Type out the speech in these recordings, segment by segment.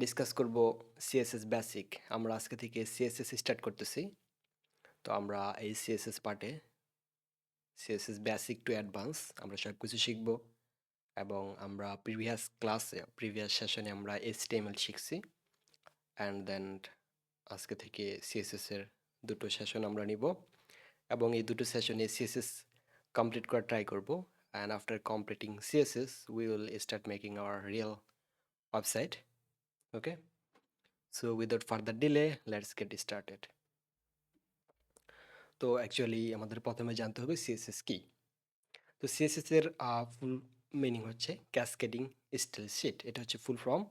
Discuss করব CSS basic. আমরা আজকে থেকে সিএসএস স্টার্ট করতেছি। তো আমরা এই সিএসএস পার্টে সিএসএস বেসিক টু অ্যাডভান্স আমরা সব কিছু শিখব এবং আমরা প্রিভিয়াস সেশনে আমরা এইচটিএমএল শিখছি অ্যান্ড দেন আজকে থেকে সিএসএস এর দুটো সেশন আমরা নিব এবং এই দুটো সেশনে সিএসএস কমপ্লিট করার ট্রাই করব and after completing CSS we will start making hour real website. Okay, so without further delay let's get started. তো অ্যাকচুয়ালি আমাদের প্রথমে জানতে হবে সিএসএস কি। তো সিএসএস এর ফুল মিনিং হচ্ছে ক্যাসকেডিং স্টাইল শিট, এটা হচ্ছে ফুল ফর্ম।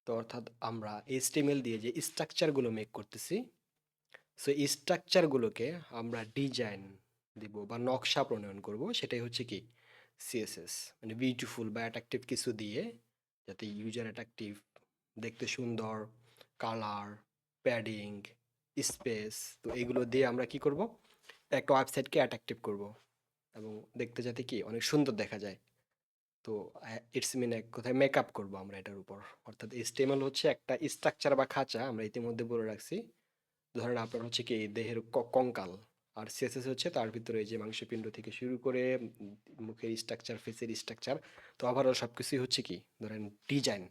তো অর্থাৎ আমরা এইচটিএমএল দিয়ে যে স্ট্রাকচারগুলো মেক করতেছি, সো এই স্ট্রাকচারগুলোকে আমরা ডিজাইন দিব বা নকশা প্রণয়ন করব, সেটাই হচ্ছে কি সিএসএস। মানে বিউটিফুল বা অ্যাট্রাকটিভ কিছু দিয়ে, যাতে ইউজার অ্যাট্রাকটিভ, দেখতে সুন্দর, কালার, প্যাডিং, স্পেস, তো এইগুলো দিয়ে আমরা কি করব, একটা ওয়েবসাইটকে অ্যাট্রাকটিভ করব এবং দেখতে যাতে কি অনেক সুন্দর দেখা যায়। তো ইটস মিন এক কোথায় মেকআপ করব আমরা এটার উপর। অর্থাৎ এইচটিএমএল হচ্ছে একটা স্ট্রাকচার বা খাঁচা, আমরা ইতিমধ্যে বলে রাখছি। ধরেন আপনার হচ্ছে কি দেহের কঙ্কাল, আর সিএসএস হচ্ছে তার ভিতরে এই যে মাংসপিণ্ড থেকে শুরু করে মুখের স্ট্রাকচার, ফেসের স্ট্রাকচার, তো ওভারঅল সব কিছুই হচ্ছে কি ধরেন ডিজাইন।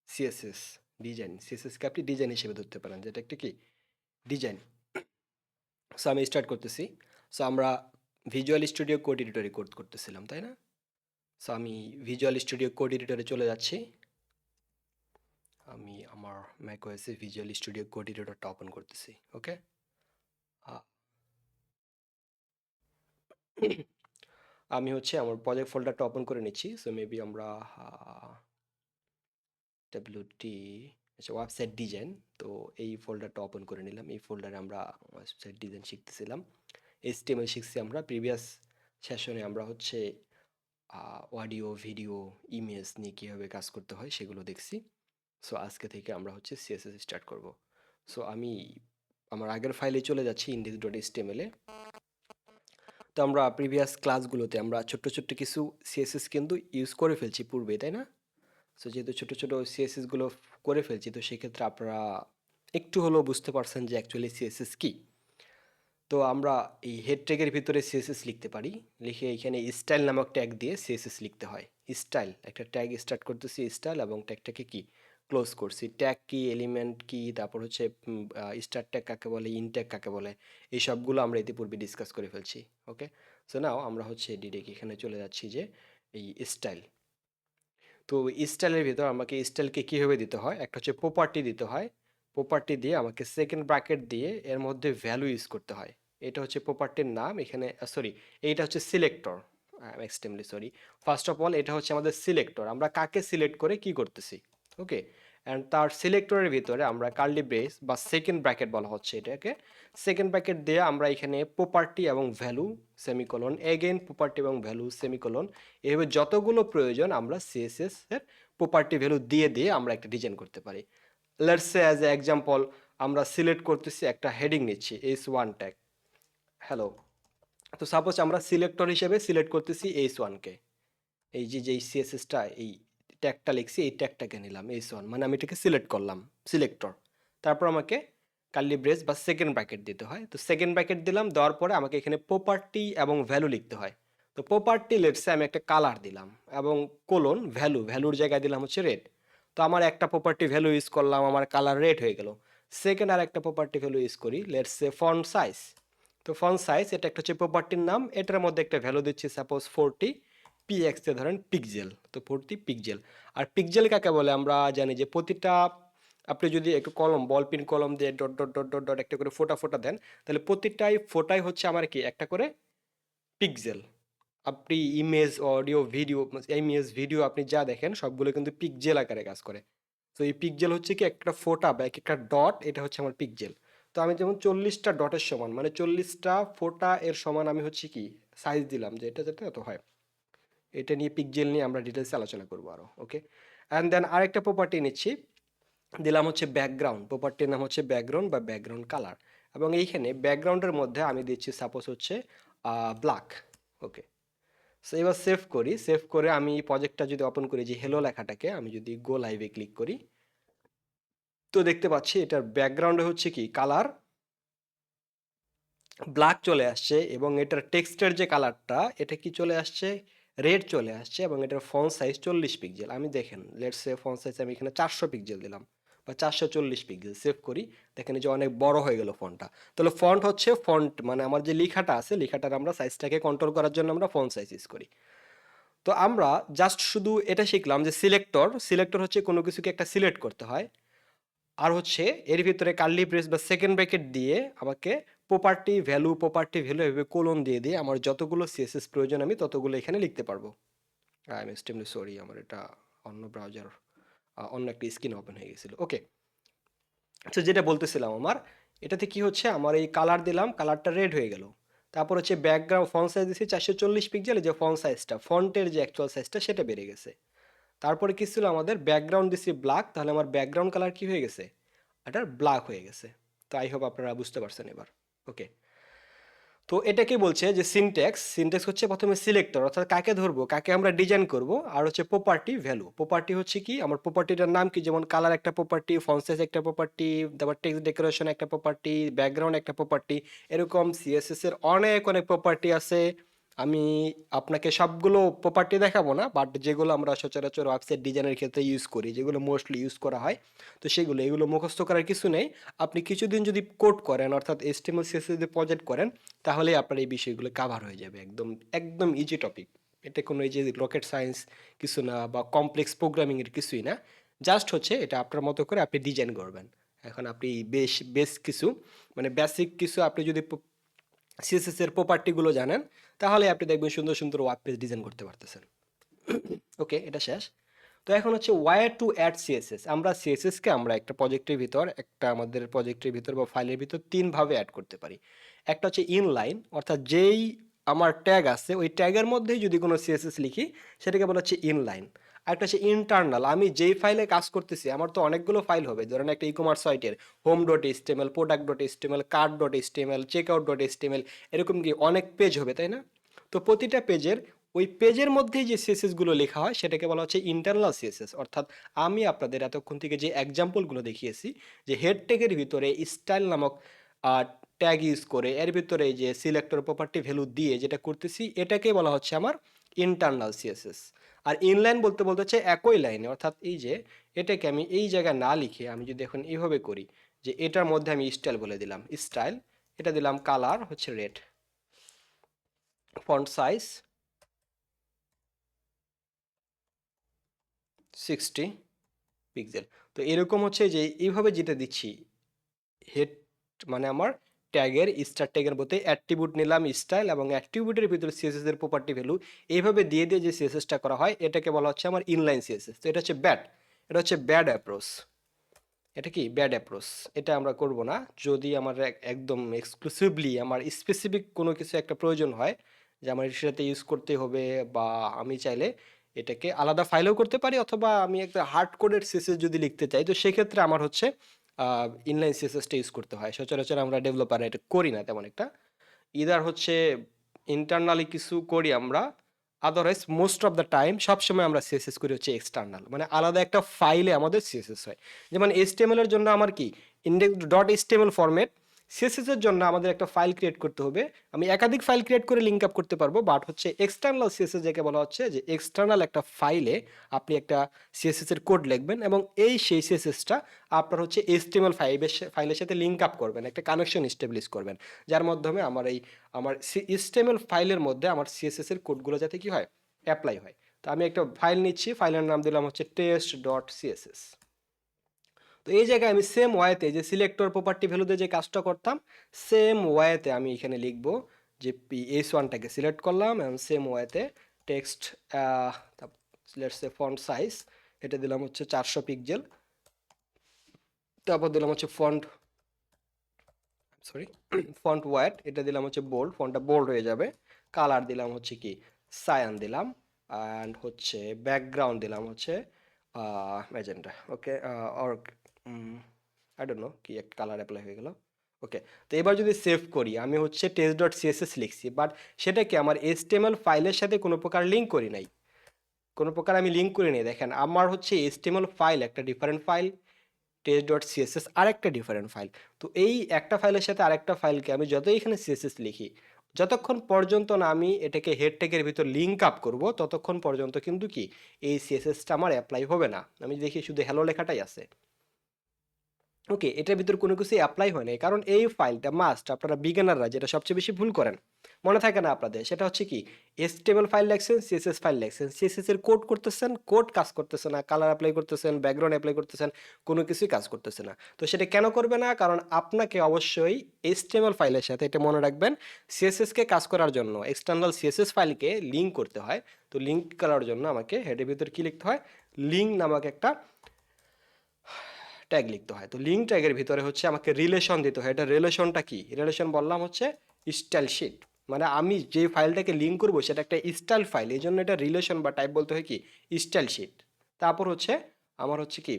সিএসএস সিএসএসকে আপনি ডিজাইন হিসেবে ধরতে পারেন, যেটা একটা কি ডিজাইন। সো আমি স্টার্ট করতেছি। সো আমরা ভিজুয়াল স্টুডিও কোড এডিটরে কোড করতেছিলাম, তাই না? সো আমি ভিজুয়াল স্টুডিও কোড এডিটরে চলে যাচ্ছি। আমি আমার ম্যাকওএসে ভিজুয়াল স্টুডিও কোড এডিটরটা ওপেন করতেছি। ওকে, আমি হচ্ছে আমার প্রজেক্ট ফোল্ডারটা ওপেন করে নিচ্ছি। সো মেবি আমরা ডাব্লিউটি, আচ্ছা, ওয়েবসাইট ডিজাইন। তো এই ফোল্ডারটা ওপেন করে নিলাম। এই ফোল্ডারে আমরা ওয়েবসাইট ডিজাইন শিখতেছিলাম, এইচটিএমএল শিখছি। আমরা প্রিভিয়াস সেশনে আমরা হচ্ছে অডিও, ভিডিও, ইমেজ নিয়ে কীভাবে কাজ করতে হয় সেগুলো দেখছি। সো আজকে থেকে আমরা হচ্ছে সিএসএস স্টার্ট করব। সো আমি আমার আগের ফাইলে চলে যাচ্ছি, index.html এ। তো আমরা প্রিভিয়াস ক্লাসগুলোতে আমরা ছোট্ট ছোট্ট কিছু সিএসএস কিন্তু ইউজ করে ফেলছি পূর্বে, তাই না? সো যেহেতু ছোট ছোট সিএসএসগুলো করে ফেলছি, তো সেক্ষেত্রে আপনারা একটু হলেও বুঝতে পারছেন যে অ্যাকচুয়ালি সিএসএস কি। তো আমরা এই হেড ট্যাগের ভিতরে সিএসএস লিখতে পারি, লিখে এখানে স্টাইল নামক ট্যাগ দিয়ে সিএসএস লিখতে হয়। স্টাইল একটা ট্যাগ স্টার্ট করতেছি স্টাইল, এবং ট্যাগটাকে কি ক্লোজ করছি। ট্যাগ কি, এলিমেন্ট কি, তারপর হচ্ছে স্টার্ট ট্যাগ কাকে বলে, ইন ট্যাগ কাকে বলে, এই সবগুলো আমরা ইতিপূর্বে ডিসকাস করে ফেলছি। ওকে, সো নাও আমরা হচ্ছে ডিরেক্ট এখানে চলে যাচ্ছি যে এই স্টাইল। তো স্টাইলের ভিতর আমাকে স্টাইলকে কীভাবে দিতে হয়, একটা হচ্ছে প্রপার্টি দিতে হয়। প্রপার্টি দিয়ে আমাকে সেকেন্ড ব্র্যাকেট দিয়ে এর মধ্যে ভ্যালু ইউজ করতে হয়। এটা হচ্ছে প্রপার্টির নাম। এখানে সরি, এইটা হচ্ছে selector, extremely sorry. First of all এটা হচ্ছে আমাদের সিলেক্টর, আমরা কাকে সিলেক্ট করে কি করতেছি। ওকে, অ্যান্ড তার সিলেক্টরের ভিতরে আমরা কার্লি ব্রেস বা সেকেন্ড ব্র্যাকেট বলা হচ্ছে এটাকে। সেকেন্ড ব্র্যাকেট দিয়ে আমরা এখানে প্রপার্টি এবং ভ্যালু সেমিকোলন, এগেইন প্রপার্টি এবং ভ্যালু সেমিকোলন, এভাবে যতগুলো প্রয়োজন আমরা সিএসএস এর প্রপার্টি ভ্যালু দিয়ে দিয়ে আমরা একটা ডিজাইন করতে পারি। Let's say as a example আমরা সিলেক্ট করতেছি, একটা হেডিং নিচ্ছি এইচ1 ট্যাগ, হ্যালো। তো সাপোজ আমরা সিলেক্টর হিসেবে সিলেক্ট করতেছি এইচ1কে। এই যে যেই সিএসএসটা এই ট্যাগটা লিখছি, এই ট্যাগটাকে নিলাম এইচ1, মানে আমি এটাকে সিলেক্ট করলাম সিলেক্টর। তারপর আমাকে কার্লি ব্রেস বা সেকেন্ড ব্র্যাকেট দিতে হয়। তো সেকেন্ড ব্র্যাকেট দিলাম, দেওয়ার পরে আমাকে এখানে প্রপার্টি এবং ভ্যালু লিখতে হয়। তো প্রপার্টি লেটসে আমি একটা কালার দিলাম, এবং কোলন ভ্যালুর জায়গায় দিলাম হচ্ছে রেড। তো আমার একটা প্রপার্টি ভ্যালু ইউজ করলাম, আমার কালার রেড হয়ে গেল। সেকেন্ড আর একটা প্রপার্টি ভ্যালু ইউজ করি, লেটসে ফন্ট সাইজ। তো ফন্ট সাইজ এটা একটা হচ্ছে প্রপার্টির নাম, এটার মধ্যে একটা ভ্যালু দিচ্ছি সাপোজ 40 পিএক্স এ ধরেন পিক্সেল, তো 40 পিক্সেল। আর পিক্সেল কাকে বলে আমরা জানি যে প্রতিটা, আপনি যদি একটু কলম, বল পিন কলম দিয়ে dot dot dot dot dot একটা করে ফোটা ফোটা দেন, তাহলে প্রতিটাই ফোটাই হচ্ছে আমার কি একটা করে পিক্সেল। আপনি image, audio, video, image video আপনি যা দেখেন সবগুলো কিন্তু পিক্সেল আকারে কাজ করে। তো এই পিক্সেল হচ্ছে কি একটা ফোটা বা এক একটা ডট, এটা হচ্ছে আমার পিক্সেল। তো আমি যেমন 40টা ডটের সমান, মানে 40টা ফোটা এর সমান আমি হচ্ছে কি সাইজ দিলাম, যে এটা যেটা এত হয়। এটা নিয়ে পিক্সেল নিয়ে আমরা ডিটেলসে আলোচনা করবো আরও। ওকে, অ্যান্ড দেন আরেকটা প্রপার্টি নিচ্ছি, দিলাম হচ্ছে ব্যাকগ্রাউন্ড। প্রপার্টির নাম হচ্ছে ব্যাকগ্রাউন্ড বা ব্যাকগ্রাউন্ড কালার, এবং এইখানে ব্যাকগ্রাউন্ডের মধ্যে আমি দিচ্ছি সাপোজ হচ্ছে ব্ল্যাক। ওকে, সো এবার সেভ করি। সেভ করে আমি প্রজেক্টটা যদি ওপেন করি, যে হেলো লেখাটাকে আমি যদি গো লাইভে ক্লিক করি, তো দেখতে পাচ্ছি এটার ব্যাকগ্রাউন্ডে হচ্ছে কি কালার ব্ল্যাক চলে আসছে এবং এটার টেক্সটের যে কালারটা এটা কি চলে আসছে রেড চলে আসছে এবং এটার ফন্ট সাইজ 40 পিক্সেল। আমি দেখেন লেটস সে ফন্ট সাইজ আমি এখানে 400 পিক্সেল দিলাম বা 440 পিক্সেল সেভ করি। দেখেন এই যে অনেক বড় হয়ে গেল ফন্টটা। তাহলে ফন্ট হচ্ছে ফন্ট মানে আমার যে লেখাটা আছে লেখাটার আমরা সাইজটাকে কন্ট্রোল করার জন্য আমরা ফন্ট সাইজ ইউজ করি। তো আমরা জাস্ট শুধু এটা শিখলাম যে সিলেক্টর সিলেক্টর হচ্ছে কোনো কিছুকে একটা সিলেক্ট করতে হয়, আর হচ্ছে এর ভিতরে কার্লি ব্রেস বা সেকেন্ড ব্র্যাকেট দিয়ে আমাকে প্রপার্টি ভ্যালু এভাবে কোলন দিয়ে দিয়ে আমার যতগুলো সিএসএস প্রয়োজন আমি ততগুলো এখানে লিখতে পারবো। আই এম এক্সট্রিমলি সরি, আমার এটা অন্য ব্রাউজার অন্য একটা স্ক্রিন ওপেন হয়ে গেছিল। ওকে, আচ্ছা যেটা বলতেছিলাম আমার এটাতে কি হচ্ছে আমার এই কালার দিলাম, কালারটা রেড হয়ে গেল। তারপর হচ্ছে ব্যাকগ্রাউন্ড ফন্ট সাইজ দিচ্ছি 440 পিক্সেল, যে ফন্ট সাইজটা ফন্টের যে অ্যাকচুয়াল সাইজটা সেটা বেড়ে গেছে। তারপরে কি ছিল আমাদের ব্যাকগ্রাউন্ড দিচ্ছি ব্ল্যাক, তাহলে আমার ব্যাকগ্রাউন্ড কালার কি হয়ে গেছে এটার ব্ল্যাক হয়ে গেছে। তো আই হোপ আপনারা বুঝতে পারছেন এবার। ওকে, তো এটাকে বলছে যে সিনট্যাক্স সিনট্যাক্স হচ্ছে প্রথমে সিলেক্টর অর্থাৎ কাকে ধরবো কাকে আমরা ডিজাইন করব, আর হচ্ছে প্রপার্টি ভ্যালু। প্রপার্টি হচ্ছে কি আমার প্রপার্টিটার নাম কি, যেমন কালার একটা প্রপার্টি, ফন্ট সাইজ একটা প্রপার্টি, তারপর টেক্সট ডেকোরেশন একটা প্রপার্টি, ব্যাকগ্রাউন্ড একটা প্রপার্টি, এরকম সিএসএস এর অনেক অনেক প্রপার্টি আছে। আমি আপনাকে সবগুলো প্রপার্টি দেখাবো না, বাট যেগুলো আমরা সচরাচর ওয়েবসাইট ডিজাইনের ক্ষেত্রে ইউজ করি, যেগুলো মোস্টলি ইউজ করা হয়, তো সেগুলো এগুলো মুখস্থ করার কিছু নেই। আপনি কিছুদিন যদি কোড করেন অর্থাৎ এইচটিএমএল সিএসএস যদি প্রজেক্ট করেন তাহলে আপনার এই বিষয়গুলো কাভার হয়ে যাবে। একদম একদম ইজি টপিক। এটা কোনো এই যে রকেট সায়েন্স কিছু না বা কমপ্লেক্স প্রোগ্রামিংয়ের কিছুই না, জাস্ট হচ্ছে এটা আপনার মতো করে আপনি ডিজাইন করবেন। এখন আপনি বেশ কিছু মানে বেসিক কিছু আপনি যদি সিএসএস এর প্রপার্টিগুলো জানেন তাহলে আপনি দেখবেন সুন্দর সুন্দর ওয়েব পেজ ডিজাইন করতে পারতেছেন। ওকে, এটা শেষ। তো এখন হচ্ছে ওয়্যার টু অ্যাড সিএসএস। আমরা সিএসএসকে আমরা একটা প্রজেক্টের ভিতর একটা আমাদের প্রজেক্টের ভিতর বা ফাইলের ভিতর তিনভাবে অ্যাড করতে পারি। একটা হচ্ছে ইনলাইন, অর্থাৎ যেই আমার ট্যাগ আছে ওই ট্যাগের মধ্যেই যদি কোনো সিএসএস লিখি সেটাকে বলা হচ্ছে ইনলাইন। আরেকটা হচ্ছে ইন্টারনাল, আমি যেই ফাইলে কাজ করতেছি আমার তো অনেকগুলো ফাইল হবে, ধরেন একটা ই কমার্স সাইটের home dot HTML, product dot HTML, cart dot HTML, checkout dot HTML, এরকম কি অনেক পেজ হবে তাই না? তো প্রতিটা পেজের ওই পেজের মধ্যেই যে সিএসএস গুলো লেখা হয় সেটাকে বলা হচ্ছে ইন্টারনাল সিএসএস। অর্থাৎ আমি আপনাদের এতক্ষণ থেকে যে এক্সাম্পলগুলো দেখিয়েছি যে হেড ট্যাগের ভিতরে স্টাইল নামক ট্যাগ ইউজ করে এর ভিতরে যে সিলেক্টর প্রপার্টি ভ্যালু দিয়ে যেটা করতেছি এটাকে বলা হচ্ছে আমার ইন্টারনাল সিএসএস। আর ইনলাইন বলতে বলতে হচ্ছে একই লাইনে, অর্থাৎ এই যে এটাকে আমি এই জায়গায় না লিখে আমি যদি এখন এইভাবে করি যে এটার মধ্যে আমি স্টাইল বলে দিলাম স্টাইল, এটা দিলাম কালার হচ্ছে রেড, ফন্ট সাইজ 60 পিক্সেল। তো এরকম হচ্ছে যে এইভাবে যেটা দিচ্ছি হেড মানে আমার ট্যাগের স্টার ট্যাগের মধ্যে অ্যাট্রিবিউট নিলাম স্টাইল এবং অ্যাট্রিবিউটের ভিতরে সিএসএস এর প্রপার্টি ভ্যালু এইভাবে দিয়ে দিয়ে যে সিএসএসটা করা হয় এটাকে বলা হচ্ছে আমার ইনলাইন সিএসএস। তো এটা হচ্ছে ব্যাড, এটা হচ্ছে ব্যাড অ্যাপ্রোচ। এটা কি ব্যাড অ্যাপ্রোচ, এটা আমরা করব না। যদি আমার একদম এক্সক্লুসিভলি আমার স্পেসিফিক কোনো কিছু একটা প্রয়োজন হয় যে আমার এর সাথে ইউজ করতে হবে, বা আমি চাইলে এটাকে আলাদা ফাইলেও করতে পারি, অথবা আমি একটা হার্ড কোডের সিএসএস যদি লিখতে চাই তো সেক্ষেত্রে আমার হচ্ছে ইনলাইন সিএসএসটা ইউজ করতে হয়। সচরাচর আমরা ডেভেলপার এটা করি না তেমন একটা, ইদার হচ্ছে ইন্টারনালি কিছু করি আমরা, otherwise most of the time সবসময় আমরা সিএসএস করি হচ্ছে এক্সটার্নাল, মানে আলাদা একটা ফাইলে আমাদের সিএসএস হয়। যেমন এইচটিএমএল এর জন্য আমার কি index dot HTML format, CSS এর জন্য আমাদের একটা ফাইল ক্রিয়েট করতে হবে। আমি একাধিক ফাইল ক্রিয়েট করে লিঙ্ক আপ করতে পারবো, বাট হচ্ছে এক্সটার্নাল সিএসএস যাকে বলা হচ্ছে যে এক্সটার্নাল একটা ফাইলে আপনি একটা সিএসএস এর কোড লিখবেন এবং সেই সিএসএসটা আপনার হচ্ছে এইচটিএমএল ফাইলের সাথে লিঙ্ক আপ করবেন, একটা কানেকশন এস্টাবলিশ করবেন, যার মাধ্যমে আমার এইচটিএমএল ফাইলের মধ্যে আমার সিএসএস এর কোডগুলো যাতে কি হয় অ্যাপ্লাই হয়। তো আমি একটা ফাইল নিচ্ছি, ফাইলের নাম দিলাম হচ্ছে টেস্ট ডট সিএসএস। তো এই জায়গায় আমি সেম ওয়াইতে যে সিলেক্টর প্রপার্টি ভ্যালুতে যে কাজটা করতাম সেম ওয়াইতে আমি এখানে লিখবো যে এইচ ওয়ানটাকে সিলেক্ট করলাম এবং সেম ওয়াইতে text let's say font size এটা দিলাম হচ্ছে 400 পিক্সেল, তারপর দিলাম হচ্ছে সরি ফন্ট ওয়াইট এটা দিলাম হচ্ছে বোল্ড, ফন্টটা বোল্ড হয়ে যাবে। কালার দিলাম হচ্ছে কি সায়ান দিলাম, অ্যান্ড হচ্ছে ব্যাকগ্রাউন্ড দিলাম হচ্ছে magenta. Okay, or I don't no কি একটা কালার অ্যাপ্লাই হয়ে গেল। ওকে, তো এবার যদি সেভ করি আমি হচ্ছে টেস্ট ডট সিএসএস লিখছি, বাট সেটাকে আমার এইচটিএমএল ফাইলের সাথে কোনো প্রকার লিঙ্ক করি নাই, কোনো প্রকার আমি লিঙ্ক করি নাই। দেখেন আমার হচ্ছে এইচটিএমএল ফাইল একটা different file, test dot CSS আরেকটা ডিফারেন্ট ফাইল। তো এই একটা ফাইলের সাথে আরেকটা ফাইলকে আমি যতই এখানে সিএসএস লিখি, যতক্ষণ পর্যন্ত না আমি এটাকে হেড ট্যাগের ভিতর লিঙ্ক আপ করব, ততক্ষণ পর্যন্ত কিন্তু কি এই সিএসএসটা আমার অ্যাপ্লাই হবে না। আমি দেখি শুধু হ্যালো লেখাটাই আছে। ওকে, এটার ভিতর কোনো কিছু অ্যাপ্লাই হয় নাই, কারণ এই ফাইলটা মাস্ট, আপনারা বিগিনাররা যেটা সবচেয়ে বেশি ভুল করেন, মনে থাকে না আপনাদের, সেটা হচ্ছে কি এচটিএমএল ফাইল লেখছেন, সিএসএস ফাইল লেখছেন, সিএসএস এর কোড করতেছেন, কোড কাজ করতেছে না, কালার অ্যাপ্লাই করতেছেন, ব্যাকগ্রাউন্ড অ্যাপ্লাই করতেছেন, কোনো কিছুই কাজ করতেছে না। তো সেটা কেন করবে না? কারণ আপনাকে অবশ্যই এইচটিএমএল ফাইলের সাথে, এটা মনে রাখবেন, সিএসএস কে কাজ করার জন্য এক্সটার্নাল সিএসএস ফাইলকে লিঙ্ক করতে হয়। তো লিঙ্ক করার জন্য আমাকে হেডের ভিতর কি লিখতে হয়, লিঙ্ক নামক একটা ট্যাগ লিখতে হয়। তো লিঙ্ক ট্যাগের ভিতরে হচ্ছে আমাকে রিলেশন দিতে হয়। এটা রিলেশনটা কি? রিলেশন বললাম হচ্ছে স্টাইল শিট, মানে আমি যে ফাইলটাকে লিঙ্ক করবো সেটা একটা স্টাইল ফাইল, এই জন্য এটা রিলেশন বা টাইপ বলতে হয় কি স্টাইল শিট। তারপর হচ্ছে আমার হচ্ছে কি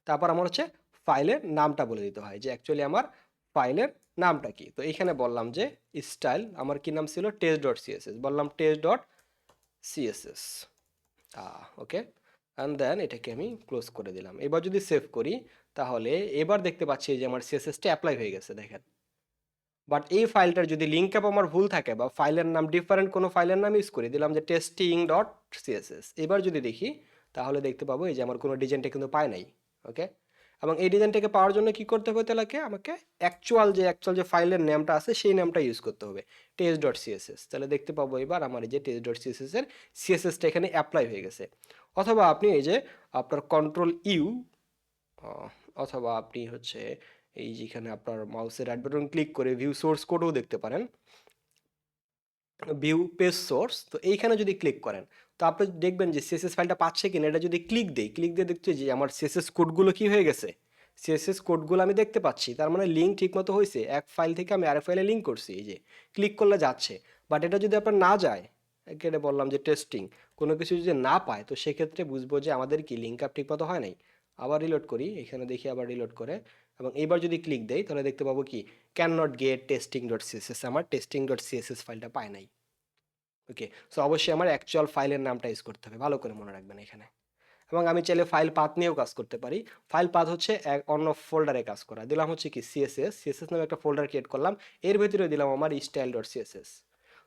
তারপর আমার হচ্ছে ফাইলের নামটা বলে দিতে হয় যে অ্যাকচুয়ালি আমার ফাইলের নামটা কি। তো এখানে বললাম যে স্টাইল, আমার কি নাম ছিল, টেস্ট ডট সিএসএস, বললাম test dot CSS. Okay, and then এটাকে আমি ক্লোজ করে দিলাম। এবার যদি সেভ করি, তাহলে এবার দেখতে পাচ্ছি যে আমার সিএসএসটা অ্যাপ্লাই হয়ে গেছে, দেখেন। বাট এই ফাইলটার যদি লিঙ্ক আপ আমার ভুল থাকে বা ফাইলের নাম ডিফারেন্ট কোনো ফাইলের নাম ইউজ করি, দিলাম যে টেস্টিং ডট সিএসএস, এবার যদি দেখি তাহলে দেখতে পাবো এই যে আমার কোনো ডিজাইনটা কিন্তু পায় নাই। ওকে, এবং এই ডিজাইনটাকে পাওয়ার জন্য কি করতে হবে, তাহলে আমাকে অ্যাকচুয়াল যে ফাইলের নামটা আছে সেই নামটা ইউজ করতে হবে, টেস্ট ডট সিএসএস। তাহলে দেখতে পাবো এবার আমার এই যে টেস্ট ডট সিএসএস এর সিএসএসটা এখানে অ্যাপ্লাই হয়ে গেছে। অথবা আপনি এই যে আপনার কন্ট্রোল ইউ, অথবা আপনি হচ্ছে এই যেখানে আপনার মাউসের রাইট বাটন ক্লিক করে ভিউ সোর্স কোডও দেখতে পারেন, ভিউ পেজ সোর্স। তো এইখানে যদি ক্লিক করেন, তো আপনি দেখবেন যে সিএসএস ফাইলটা পাচ্ছে কিনা। এটা যদি ক্লিক দিয়ে দেখতে যে আমার সিএসএস কোডগুলো কি হয়ে গেছে, সিএসএস কোডগুলো আমি দেখতে পাচ্ছি, তার মানে লিঙ্ক ঠিকমতো হয়েছে। এক ফাইল থেকে আমি আরেক ফাইলে লিঙ্ক করছি, এই যে ক্লিক করলে যাচ্ছে। বাট এটা যদি আপনার না যায়, এখানে বললাম যে টেস্টিং, কোনো কিছু যদি না পায়, তো সেক্ষেত্রে বুঝবো যে আমাদের কি লিঙ্ক আপ ঠিকমতো হয় নাই। আবার রিলোড করি, এখানে দেখি আবার রিলোড করে, এবং এইবার যদি ক্লিক দেই তাহলে দেখতে পাবো কি can not get testing dot CSS, আমার টেস্টিং ডট সিএসএস ফাইলটা পায় নাই। ওকে, সো অবশ্যই আমার অ্যাকচুয়াল ফাইলের নামটা ইউজ করতে হবে, ভালো করে মনে রাখবেন এখানে। এবং আমি চাইলে ফাইল পাথ নিয়েও কাজ করতে পারি। ফাইল পাথ হচ্ছে এক অন্য ফোল্ডারে কাজ করা, দিলাম হচ্ছে কি সিএসএস নামে একটা ফোল্ডার ক্রিয়েট করলাম, এর ভিতরে দিলাম আমার স্টাইল ডট সিএসএস।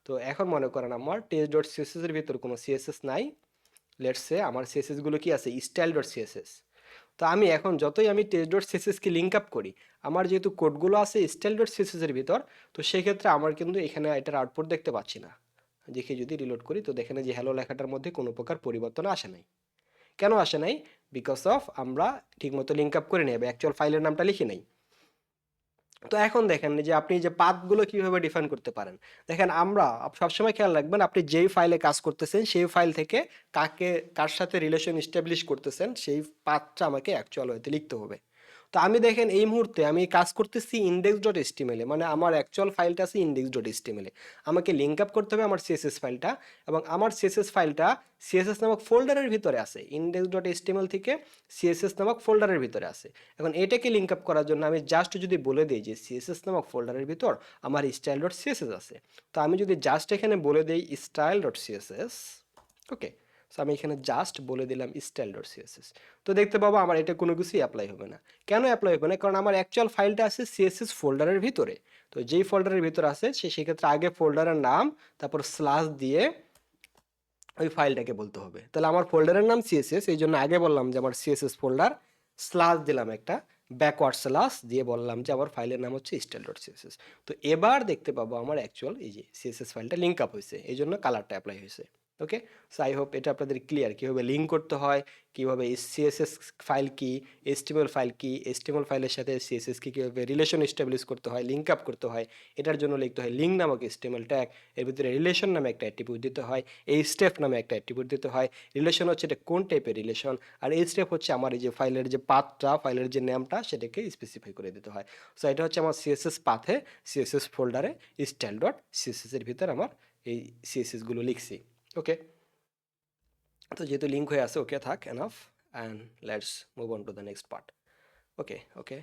তো এখন মনে করেন আমার টেস্ট ডট সিএসএস এর ভিতর কোনো সিএসএস নাই, লেটস সে আমার সিএসএস গুলো কি আছে, স্টাইল ডট সিএসএস। তো আমি এখন যতই আমি টেস্ট ডট সিএসএস কে লিঙ্ক আপ করি, আমার যেহেতু কোডগুলো আছে স্টাইল ডট সিএসএস এর ভিতর, তো সেক্ষেত্রে আমার কিন্তু এখানে এটার আউটপুট দেখতে পাচ্ছি না। দেখে যদি রিলোড করি, তো দেখেন যে হ্যালো লেখাটার মধ্যে কোনো প্রকার পরিবর্তন আসে নাই। কেন আসে নাই? বিকজ অফ আমরা ঠিকমতো লিঙ্ক আপ করে নেই, অ্যাকচুয়াল ফাইলের নামটা লিখি নাই। তো এখন দেখেন যে আপনি যে পাথগুলো কিভাবে ডিফাইন করতে পারেন। দেখেন আমরা সবসময় খেয়াল রাখবেন, আপনি যেই ফাইলে কাজ করতেছেন সেই ফাইল থেকে কার সাথে রিলেশন এস্টাবলিশ করতেছেন, সেই পাথটা আমাকে অ্যাকচুয়াল ওয়েতে লিখতে হবে। তো আমি দেখেন এই মুহূর্তে আমি কাজ করতেছি ইন্ডেক্স ডট এসটিএমএল, মানে আমার অ্যাকচুয়াল ফাইলটা আছে ইন্ডেক্স ডট এসটিএমএল। আমাকে লিঙ্ক আপ করতে হবে আমার সিএসএস ফাইলটা, এবং আমার সিএসএস ফাইলটা সিএসএস নামক ফোল্ডারের ভিতরে আছে, ইন্ডেক্স ডট এসটিএমএল থেকে সিএসএস নামক ফোল্ডারের ভিতরে আছে। এখন এটাকে লিঙ্ক আপ করার জন্য আমি জাস্ট যদি বলে দিই যে সিএসএস নামক ফোল্ডারের ভিতর আমার স্টাইল ডট সিএসএস আছে, তো আমি যদি জাস্ট এখানে বলে দিই স্টাইল ডট সিএসএস, ওকে, সো আমি এখানে জাস্ট বলে দিলাম স্টাইল ডট সিএসএস, তো দেখতে পাবো আমার এটা কোনো কিছুই অ্যাপ্লাই হবে না। কেন অ্যাপ্লাই হবে না? কারণ আমার অ্যাকচুয়াল ফাইলটা আছে সিএসএস ফোল্ডারের ভিতরে। তো যেই ফোল্ডারের ভিতরে আছে সেক্ষেত্রে আগে ফোল্ডারের নাম, তারপর স্ল্যাশ দিয়ে ওই ফাইলটাকে বলতে হবে। তাহলে আমার ফোল্ডারের নাম সিএসএস, এই জন্য আগে বললাম যে আমার সিএসএস ফোল্ডার, স্ল্যাশ দিলাম একটা, ব্যাকওয়ার্ড স্ল্যাশ দিয়ে বললাম যে আমার ফাইলের নাম হচ্ছে স্টাইল ডট সিএসএস। তো এবার দেখতে পাবো আমার অ্যাকচুয়াল এই যে সিএসএস ফাইলটা লিঙ্ক আপ হয়েছে, এই জন্য কালারটা অ্যাপ্লাই হয়েছে। ওকে, সো আই হোপ এটা আপনাদের ক্লিয়ার, কীভাবে লিঙ্ক করতে হয়, কীভাবে সিএসএস ফাইল কি, এসটিএমএল ফাইল কি, এসটিএমএল ফাইলের সাথে সিএসএস কি, কীভাবে রিলেশন এস্টাবলিশ করতে হয়, লিঙ্ক আপ করতে হয়। এটার জন্য লিখতে হয় লিঙ্ক নামক এসটিএমএল ট্যাগ, এর ভিতরে রিলেশন নামে একটা অ্যাট্রিবিউট দিতে হয়, এই স্টেপ নামে একটা অ্যাট্রিবিউট দিতে হয়। রিলেশন হচ্ছে এটা কোন টাইপের রিলেশন, আর এই স্টেপ হচ্ছে আমার এই যে ফাইলের যে পাথটা, ফাইলের যে নামটা সেটাকে স্পেসিফাই করে দিতে হয়। সো এটা হচ্ছে আমার সিএসএস পাথে, সিএসএস ফোল্ডারে স্টাইল ডট সিএসএস এর ভিতরে আমার এই সিএসএস গুলো লিখছি। ওকে, তো যেহেতু লিঙ্ক হয়ে আছে, ওকে থাক, enough, and let's move on to the next part. Okay,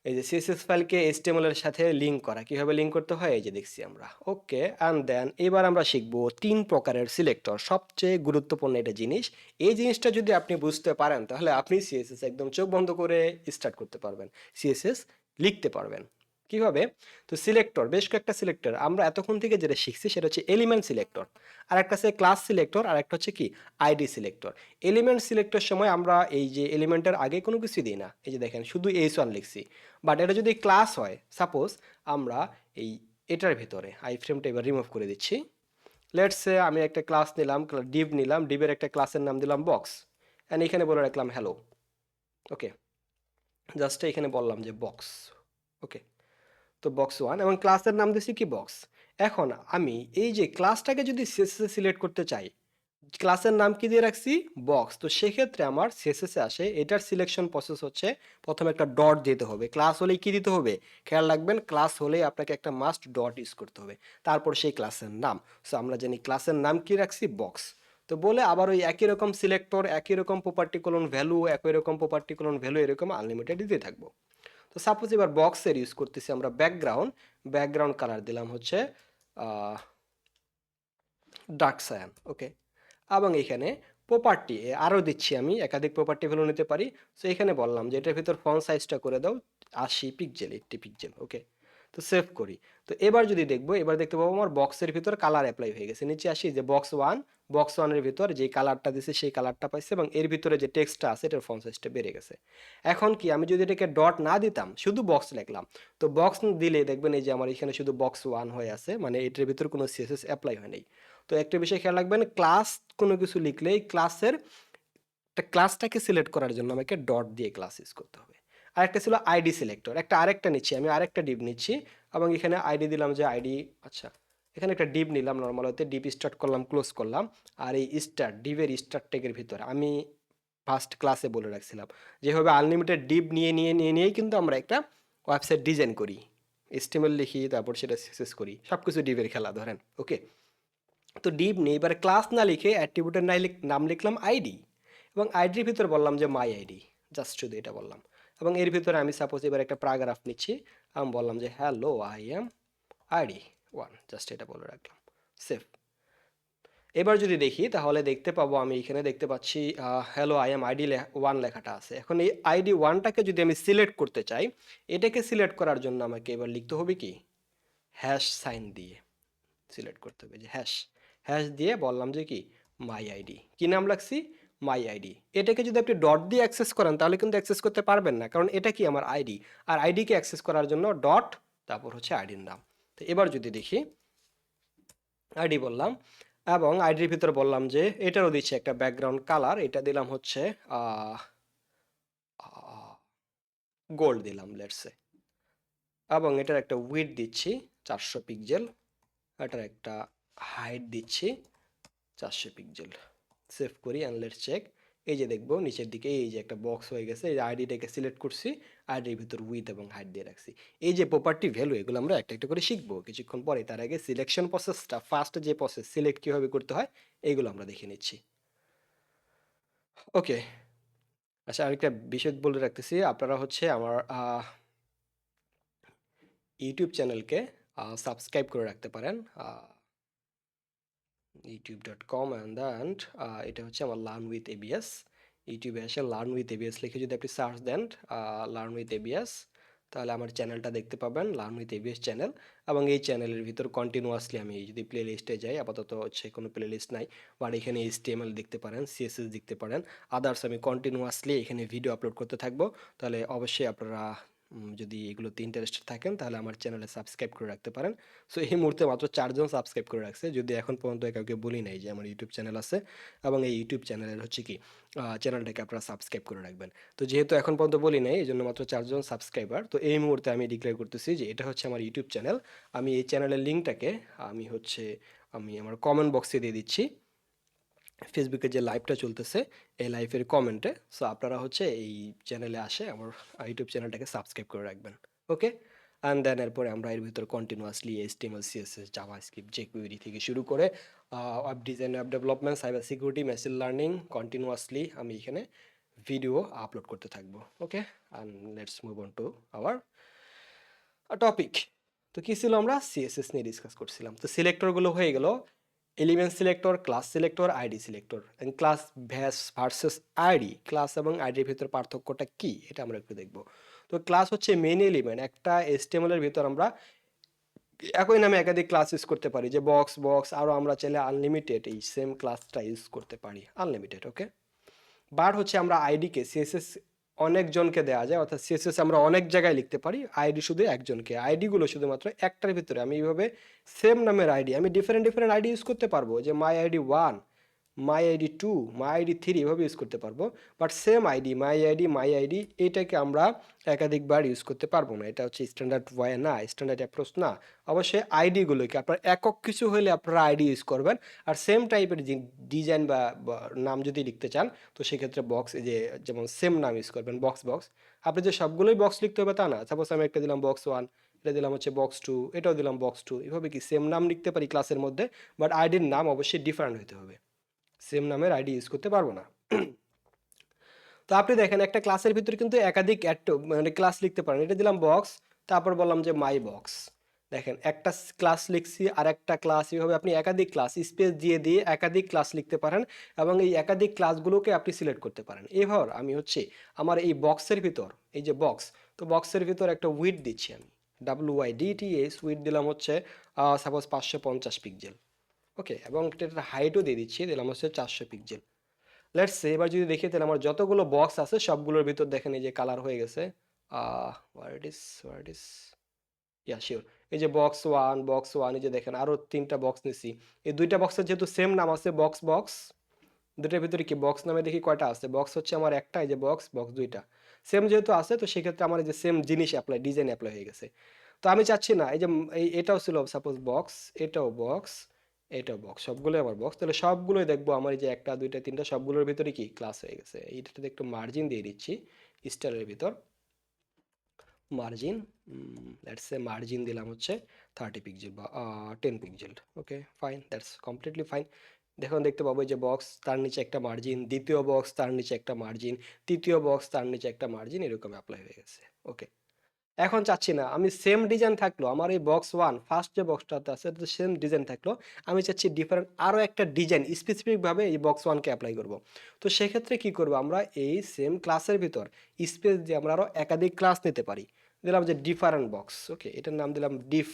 এই যে সিএসএস ফাইলকে এইচটিএমএল এর সাথে লিঙ্ক করা, কিভাবে লিঙ্ক করতে হয় এই যে দেখছি আমরা। ওকে, অ্যান্ড দেন এবার আমরা শিখবো 3 প্রকারের সিলেক্টর, সবচেয়ে গুরুত্বপূর্ণ এটা জিনিস। এই জিনিসটা যদি আপনি বুঝতে পারেন তাহলে আপনি সিএসএস একদম চোখ বন্ধ করে স্টার্ট করতে পারবেন, সিএসএস লিখতে পারবেন। কিভাবে? তো সিলেক্টর, বেশ কয়েকটা সিলেক্টর আমরা এতক্ষণ থেকে যেটা শিখছি সেটা হচ্ছে এলিমেন্ট সিলেক্টর, আর একটা আছে ক্লাস সিলেক্টর, আর একটা হচ্ছে কি আইডি সিলেক্টর। এলিমেন্ট সিলেক্টর সময় আমরা এই যে এলিমেন্টের আগে কোনো কিছু দিই না, এই যে দেখেন শুধু এইচ1 লিখছি। বাট এটা যদি ক্লাস হয়, সাপোজ আমরা এই এটার ভিতরে আই ফ্রেমটা এবার রিমুভ করে দিচ্ছি। লেটস সে আমি একটা ক্লাস নিলাম, ডিভ নিলাম, ডিভের একটা ক্লাসের নাম দিলাম বক্স, অ্যান্ড এখানে বলে রাখলাম হ্যালো। ওকে, জাস্ট এখানে বললাম যে বক্স। ওকে, তো বক্স ওয়ান এবং ক্লাসের নাম দিচ্ছি কি বক্স। এখন আমি এই যে ক্লাসটাকে যদি সিএসএস সিলেক্ট করতে চাই, ক্লাসের নাম কি দিয়ে রাখছি বক্স, তো সেক্ষেত্রে আমার সিএসএস এ আসে এটার সিলেকশন প্রসেস হচ্ছে প্রথমে একটা ডট দিতে হবে। ক্লাস হলেই কি দিতে হবে, খেয়াল রাখবেন, ক্লাস হলেই আপনাকে একটা মাস্ট ডট ইউজ করতে হবে, তারপর সেই ক্লাসের নাম। সো আমরা জানি ক্লাসের নাম কি রাখছি বক্স। তো বলে আবার ওই একই রকম সিলেক্টর, একই রকম প্রপার্টি কোলন ভ্যালু, একই রকম প্রপার্টি কোলন ভ্যালু, এরকম আনলিমিটেড দিতে থাকবো। তো সাপোজ এবার বক্সের ইউজ করতেছি আমরা ব্যাকগ্রাউন্ড, ব্যাকগ্রাউন্ড কালার দিলাম হচ্ছে ডার্ক সায়ান। ওকে, এবং এখানে প্রপার্টি আরও দিচ্ছি, আমি একাধিক প্রপার্টি ভ্যালু নিতে পারি। সো এখানে বললাম যে এটার ভিতর ফন্ট সাইজটা করে দাও 80 পিক্সেল, 80 পিক্সেল। ওকে, তো সেভ করি। তো এবার যদি দেখবো, এবার দেখতে পাবো আমার বক্সের ভিতর কালার অ্যাপ্লাই হয়ে গেছে। নিচে আসি যে বক্স ওয়ান, বক্স ওয়ানের ভিতর যে কালারটা দিছে সেই কালারটা পাইছে, এবং এর ভিতরে যে টেক্সটটা আছে এটার ফন্ট সাইজটা বেড়ে গেছে। এখন কি আমি যদি এটাকে ডট না দিতাম, শুধু বক্স লিখলাম, তো বক্স দিলে দেখবেন এই যে আমার এখানে শুধু বক্স ওয়ান হয়ে আছে, মানে এটার ভিতর কোনো সিএসএস অ্যাপ্লাই হয় নাই। তো একটা বিষয় খেয়াল রাখবেন, ক্লাস কোনো কিছু লিখলে এই ক্লাসের একটা ক্লাসটাকে সিলেক্ট করার জন্য আমাকে ডট দিয়ে ক্লাস ইউজ করতে হবে। আরেকটা ছিল আইডি সিলেক্টর, একটা আরেকটা নিচ্ছি আমি, আরেকটা ডিপ নিচ্ছি এবং এখানে আইডি দিলাম যে আইডি। আচ্ছা, এখানে একটা ডিপ নিলাম, নর্মাল হতে ডিপ স্টার্ট করলাম, ক্লোজ করলাম। আর এই স্টার্ট, ডিপের স্টার্ট ট্যাগের ভিতরে আমি ফার্স্ট ক্লাসে বলে রাখছিলাম যেভাবে আনলিমিটেড ডিপ নিয়েই কিন্তু আমরা একটা ওয়েবসাইট ডিজাইন করি, এসটিএমএল লিখি, তারপর সেটা সাকসেস করি, সব কিছু ডিপের খেলা ধরেন। ওকে, তো ডিপ নেই, এবার ক্লাস না লিখে অ্যাট্রিবিউটের নাম লিখলাম আইডি, এবং আইডির ভিতরে বললাম যে মাই আইডি, জাস্ট শুধু এটা বললাম। এবং এর ভিতরে আমি সাপোজ এবার একটা প্যারাগ্রাফ নিচ্ছি, আমি বললাম যে hello I am ID one, just এটা বলে রাখলাম, সেভ। এবার যদি দেখি তাহলে দেখতে পাবো, আমি এখানে দেখতে পাচ্ছি hello I am ID one লেখাটা আছে। এখন এই আইডি ওয়ানটাকে যদি আমি সিলেক্ট করতে চাই, এটাকে সিলেক্ট করার জন্য আমাকে এবার লিখতে হবে কি হ্যাশ সাইন দিয়ে সিলেক্ট করতে হবে, যে হ্যাশ, হ্যাশ দিয়ে বললাম যে কি মাই আইডি, কি নাম রাখছি মাই আইডি। এটাকে যদি আপনি ডট দিয়ে অ্যাক্সেস করেন তাহলে কিন্তু অ্যাক্সেস করতে পারবেন না, কারণ এটা কি আমার আইডি, আর আইডিকে অ্যাক্সেস করার জন্য ডট, তারপর হচ্ছে আইডির নাম। তো এবার যদি দেখি আইডি বললাম, এবং আইডির ভিতরে বললাম যে এটারও দিচ্ছি একটা ব্যাকগ্রাউন্ড কালার, এটা দিলাম হচ্ছে গোল্ড দিলাম লেটসে, এবং এটার একটা উইডথ দিচ্ছি 400 পিক্সেল, এটার একটা হাইট দিচ্ছি 400 পিক্সেল। সেভ করি অ্যান্ড লেটস চেক। এই যে দেখবো নিচের দিকে এই যে একটা বক্স হয়ে গেছে, এই যে আইডিটাকে সিলেক্ট করছি, আইডির ভিতর উইথ এবং হাইট দিয়ে রাখছি। এই যে প্রপার্টি ভ্যালু, এগুলো আমরা একটা একটা করে শিখবো কিছুক্ষণ পরে। তার আগে সিলেকশন প্রসেসটা, ফার্স্ট যে প্রসেস সিলেক্ট কীভাবে করতে হয় এইগুলো আমরা দেখে নিচ্ছি। ওকে, আচ্ছা, আরেকটা বিষয় বলে রাখতেছি, আপনারা হচ্ছে আমার ইউটিউব চ্যানেলকে সাবস্ক্রাইব করে রাখতে পারেন, youtube.com, অ্যান্ড দেন এটা হচ্ছে আমার লার্ন উইথ এবিএস। ইউটিউবে এসে লার্ন উইথ এবিএস লিখে যদি আপনি সার্চ দেন লার্ন উইথ এবিএস, তাহলে আমার চ্যানেলটা দেখতে পাবেন, লার্ন উইথ এবিএস চ্যানেল। এবং এই চ্যানেলের ভিতর কন্টিনিউয়াসলি আমি যদি প্লে লিস্টে যাই, আপাতত হচ্ছে কোনো প্লে লিস্ট নাই, বাট এখানে এইচটিএমএল দেখতে পারেন, সিএসএস দেখতে পারেন, আদার্স আমি কন্টিনিউয়াসলি এখানে ভিডিও আপলোড করতে থাকবো। তাহলে অবশ্যই আপনারা যদি এগুলোতে ইন্টারেস্টেড থাকেন তাহলে আমার চ্যানেলে সাবস্ক্রাইব করে রাখতে পারেন। সো এই মুহূর্তে মাত্র 4 জন সাবস্ক্রাইব করে রাখছে, যদি এখন পর্যন্ত কাউকে বলি নাই যে আমার ইউটিউব চ্যানেল আছে, এবং এই ইউটিউব চ্যানেলের হচ্ছে কি চ্যানেলটাকে আপনারা সাবস্ক্রাইব করে রাখবেন। তো যেহেতু এখন পর্যন্ত বলি নাই, এই জন্য মাত্র 4 জন সাবস্ক্রাইবার, তো এই মুহূর্তে আমি ডিক্লেয়ার করতেছি যে এটা হচ্ছে আমার ইউটিউব চ্যানেল। আমি এই চ্যানেলের লিঙ্কটাকে আমি আমার কমেন্ট বক্সে দিয়ে দিচ্ছি, ফেসবুকে যে লাইভটা চলতেছে এই লাইভের কমেন্টে। সো আপনারা হচ্ছে এই চ্যানেলে আসে আমার ইউটিউব চ্যানেলটাকে সাবস্ক্রাইব করে রাখবেন। ওকে, অ্যান্ড দেন এরপরে আমরা এর ভিতর continuously HTML CSS JavaScript jQuery থেকে শুরু করে web design, web development, cyber security, machine learning, আমি এখানে ভিডিও আপলোড করতে থাকবো। Okay, and let's move on to our topic তো কি ছিল, আমরা সিএসএস নিয়ে ডিসকাস করছিলাম। তো সিলেক্টরগুলো হয়ে গেল element selector, class selector, ID selector. Class versus ID, class এবং আইডির ভিতর পার্থক্যটা কি এটা আমরা একটু দেখব। তো ক্লাস হচ্ছে মেইন এলিমেন্ট, একটা এসটিএমএল এর ভিতর আমরা একই নামে একাধিক ক্লাস ইউজ করতে পারি, যে বক্স বক্স, আরও আমরা চাইলে আনলিমিটেড এই সেম ক্লাসটা ইউজ করতে পারি, আনলিমিটেড। ওকে, বাট হচ্ছে আমরা আইডিকে সিএসএস অনেকজনকে দেওয়া যায়, অর্থাৎ সিএসএস আমরা অনেক জায়গায় লিখতে পারি, আইডি শুধু একজনকে। আইডিগুলো শুধুমাত্র একটার ভিতরে আমি এইভাবে সেম নামের আইডি আমি ডিফারেন্ট ডিফারেন্ট আইডি ইউজ করতে পারবো, যে মাই আইডি 1, মাই আইডি 2, মাই আইডি 3 এভাবে ইউজ করতে পারবো। But same ID my ID এটাকে আমরা একাধিকবার ইউজ করতে পারবো না। এটা হচ্ছে স্ট্যান্ডার্ড ওয়ে না, স্ট্যান্ডার্ড অ্যাপ্রোচ না। অবশ্যই আইডিগুলোকে আপনার একক কিছু হলে আপনারা আইডি ইউজ করবেন, আর সেম টাইপের ডিজাইন বা নাম যদি লিখতে চান তো সেক্ষেত্রে বক্স, এই যে যেমন সেম নাম ইউজ করবেন, বক্স বক্স। আপনি যে সবগুলোই বক্স লিখতে হবে তা না। সাপোজ আমি একটা দিলাম বক্স 1, এটা দিলাম হচ্ছে বক্স 2, এটাও দিলাম বক্স 2, এভাবে কি সেম নাম লিখতে পারি ক্লাসের মধ্যে, বাট আইডির নাম অবশ্যই ডিফারেন্ট হতে হবে, সেম নামের আইডি ইউজ করতে পারবো না। তো আপনি দেখেন একটা ক্লাসের ভিতরে কিন্তু একাধিক মানে ক্লাস লিখতে পারেন। এটা দিলাম বক্স, তারপর বললাম যে মাই বক্স। দেখেন একটা ক্লাস লিখছি আর একটা ক্লাস, এইভাবে আপনি একাধিক ক্লাস স্পেস দিয়ে দিয়ে একাধিক ক্লাস লিখতে পারেন, এবং এই একাধিক ক্লাসগুলোকে আপনি সিলেক্ট করতে পারেন। এবার আমি হচ্ছে আমার এই বক্সের ভিতর, এই যে বক্স, তো বক্সের ভিতর একটা উইডথ দিচ্ছি আমি, WIDTH উইডথ দিলাম হচ্ছে সাপোজ 550 পিক্সেল। ওকে, এবং এটার হাইটও দিয়ে দিচ্ছি, দিলাম হচ্ছে 400 পিক্সেল। লেটস সে এবার যদি দেখি তাহলে আমার যতগুলো বক্স আছে সবগুলোর ভিতর দেখেন এই যে কালার হয়ে গেছে। হোয়াট ইস ইয়া শিওর, এই যে বক্স ওয়ান এই যে দেখেন আরো 3টা বক্স নিছি। এই 2টা বক্সের যেহেতু সেম নাম আছে বক্স বক্স, দুটার ভিতরে কি বক্স নামে দেখি কয়টা আছে, বক্স হচ্ছে আমার একটা, এই যে বক্স বক্স 2টা সেম যেহেতু আছে, তো সেক্ষেত্রে আমার এই যে সেম জিনিস অ্যাপ্লাই, ডিজাইন অ্যাপ্লাই হয়ে গেছে। তো আমি চাচ্ছি না এই যে এটাও ছিল সাপোজ বক্স, এটাও বক্স, এটাও বক্স, সবগুলোই আমার বক্স, তাহলে সবগুলোই দেখবো আমার এই যে একটা দুইটা তিনটা সবগুলোর ভিতরে কি ক্লাস হয়ে গেছে। এইটাতে একটু মার্জিন দিয়ে দিচ্ছি স্টারের ভিতর, মার্জিন লেটস সে মার্জিন দিলাম হচ্ছে 30 পিক্সেল বা 10 pixel. Okay fine, that's completely fine. দেখুন দেখতে পাবো যে বক্স তার নিচে একটা মার্জিন, দ্বিতীয় বক্স তার নিচে একটা মার্জিন, তৃতীয় বক্স তার নিচে একটা মার্জিন, এরকম অ্যাপ্লাই হয়ে গেছে। ওকে, এখন চাচ্ছি না আমি সেম ডিজাইন থাকলো, আমার এই বক্স 1 ফার্স্ট যে বক্সটাতে আছে তো সেম ডিজাইন থাকলো, আমি চাচ্ছি ডিফারেন্ট আরও একটা ডিজাইন স্পেসিফিকভাবে এই বক্স 1কে অ্যাপ্লাই করব। তো সেক্ষেত্রে কি করব, আমরা এই সেম ক্লাসের ভিতর স্পেস দিয়ে আমরা আরও একাধিক ক্লাস নিতে পারি। দিলাম যে ডিফারেন্ট বক্স, ওকে এটার নাম দিলাম ডিফ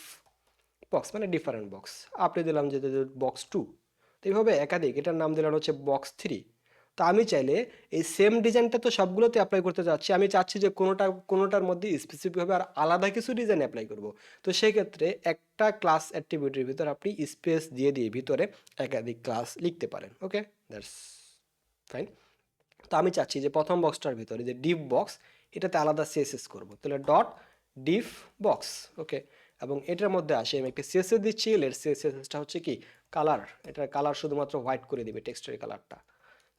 বক্স, মানে ডিফারেন্ট বক্স। আপনি দিলাম যে বক্স 2, তো এইভাবে একাধিক, এটার নাম দিলাম হচ্ছে বক্স 3। তো আমি চাইলে এই সেম ডিজাইনটা তো সবগুলোতে অ্যাপ্লাই করতে চাচ্ছি, আমি চাচ্ছি যে কোনোটার মধ্যে স্পেসিফিকভাবে আর আলাদা কিছু ডিজাইন অ্যাপ্লাই করব। তো সেক্ষেত্রে একটা ক্লাস অ্যাট্রিবিউটের ভিতর আপনি স্পেস দিয়ে দিয়ে ভিতরে একাধিক ক্লাস লিখতে পারেন। ওকে, দ্যাটস ফাইন। তো আমি চাচ্ছি যে প্রথম বক্সটার ভিতরে যে ডিফ বক্স, এটাতে আলাদা সিএসএস করব, তাহলে ডট ডিফ বক্স। ওকে, এবং এটার মধ্যে আসে আমি একটা সিএসএস দিচ্ছি, লেট সিএসএসটা হচ্ছে কি কালার, এটার কালার শুধুমাত্র হোয়াইট করে দিবে টেক্সটের কালারটা।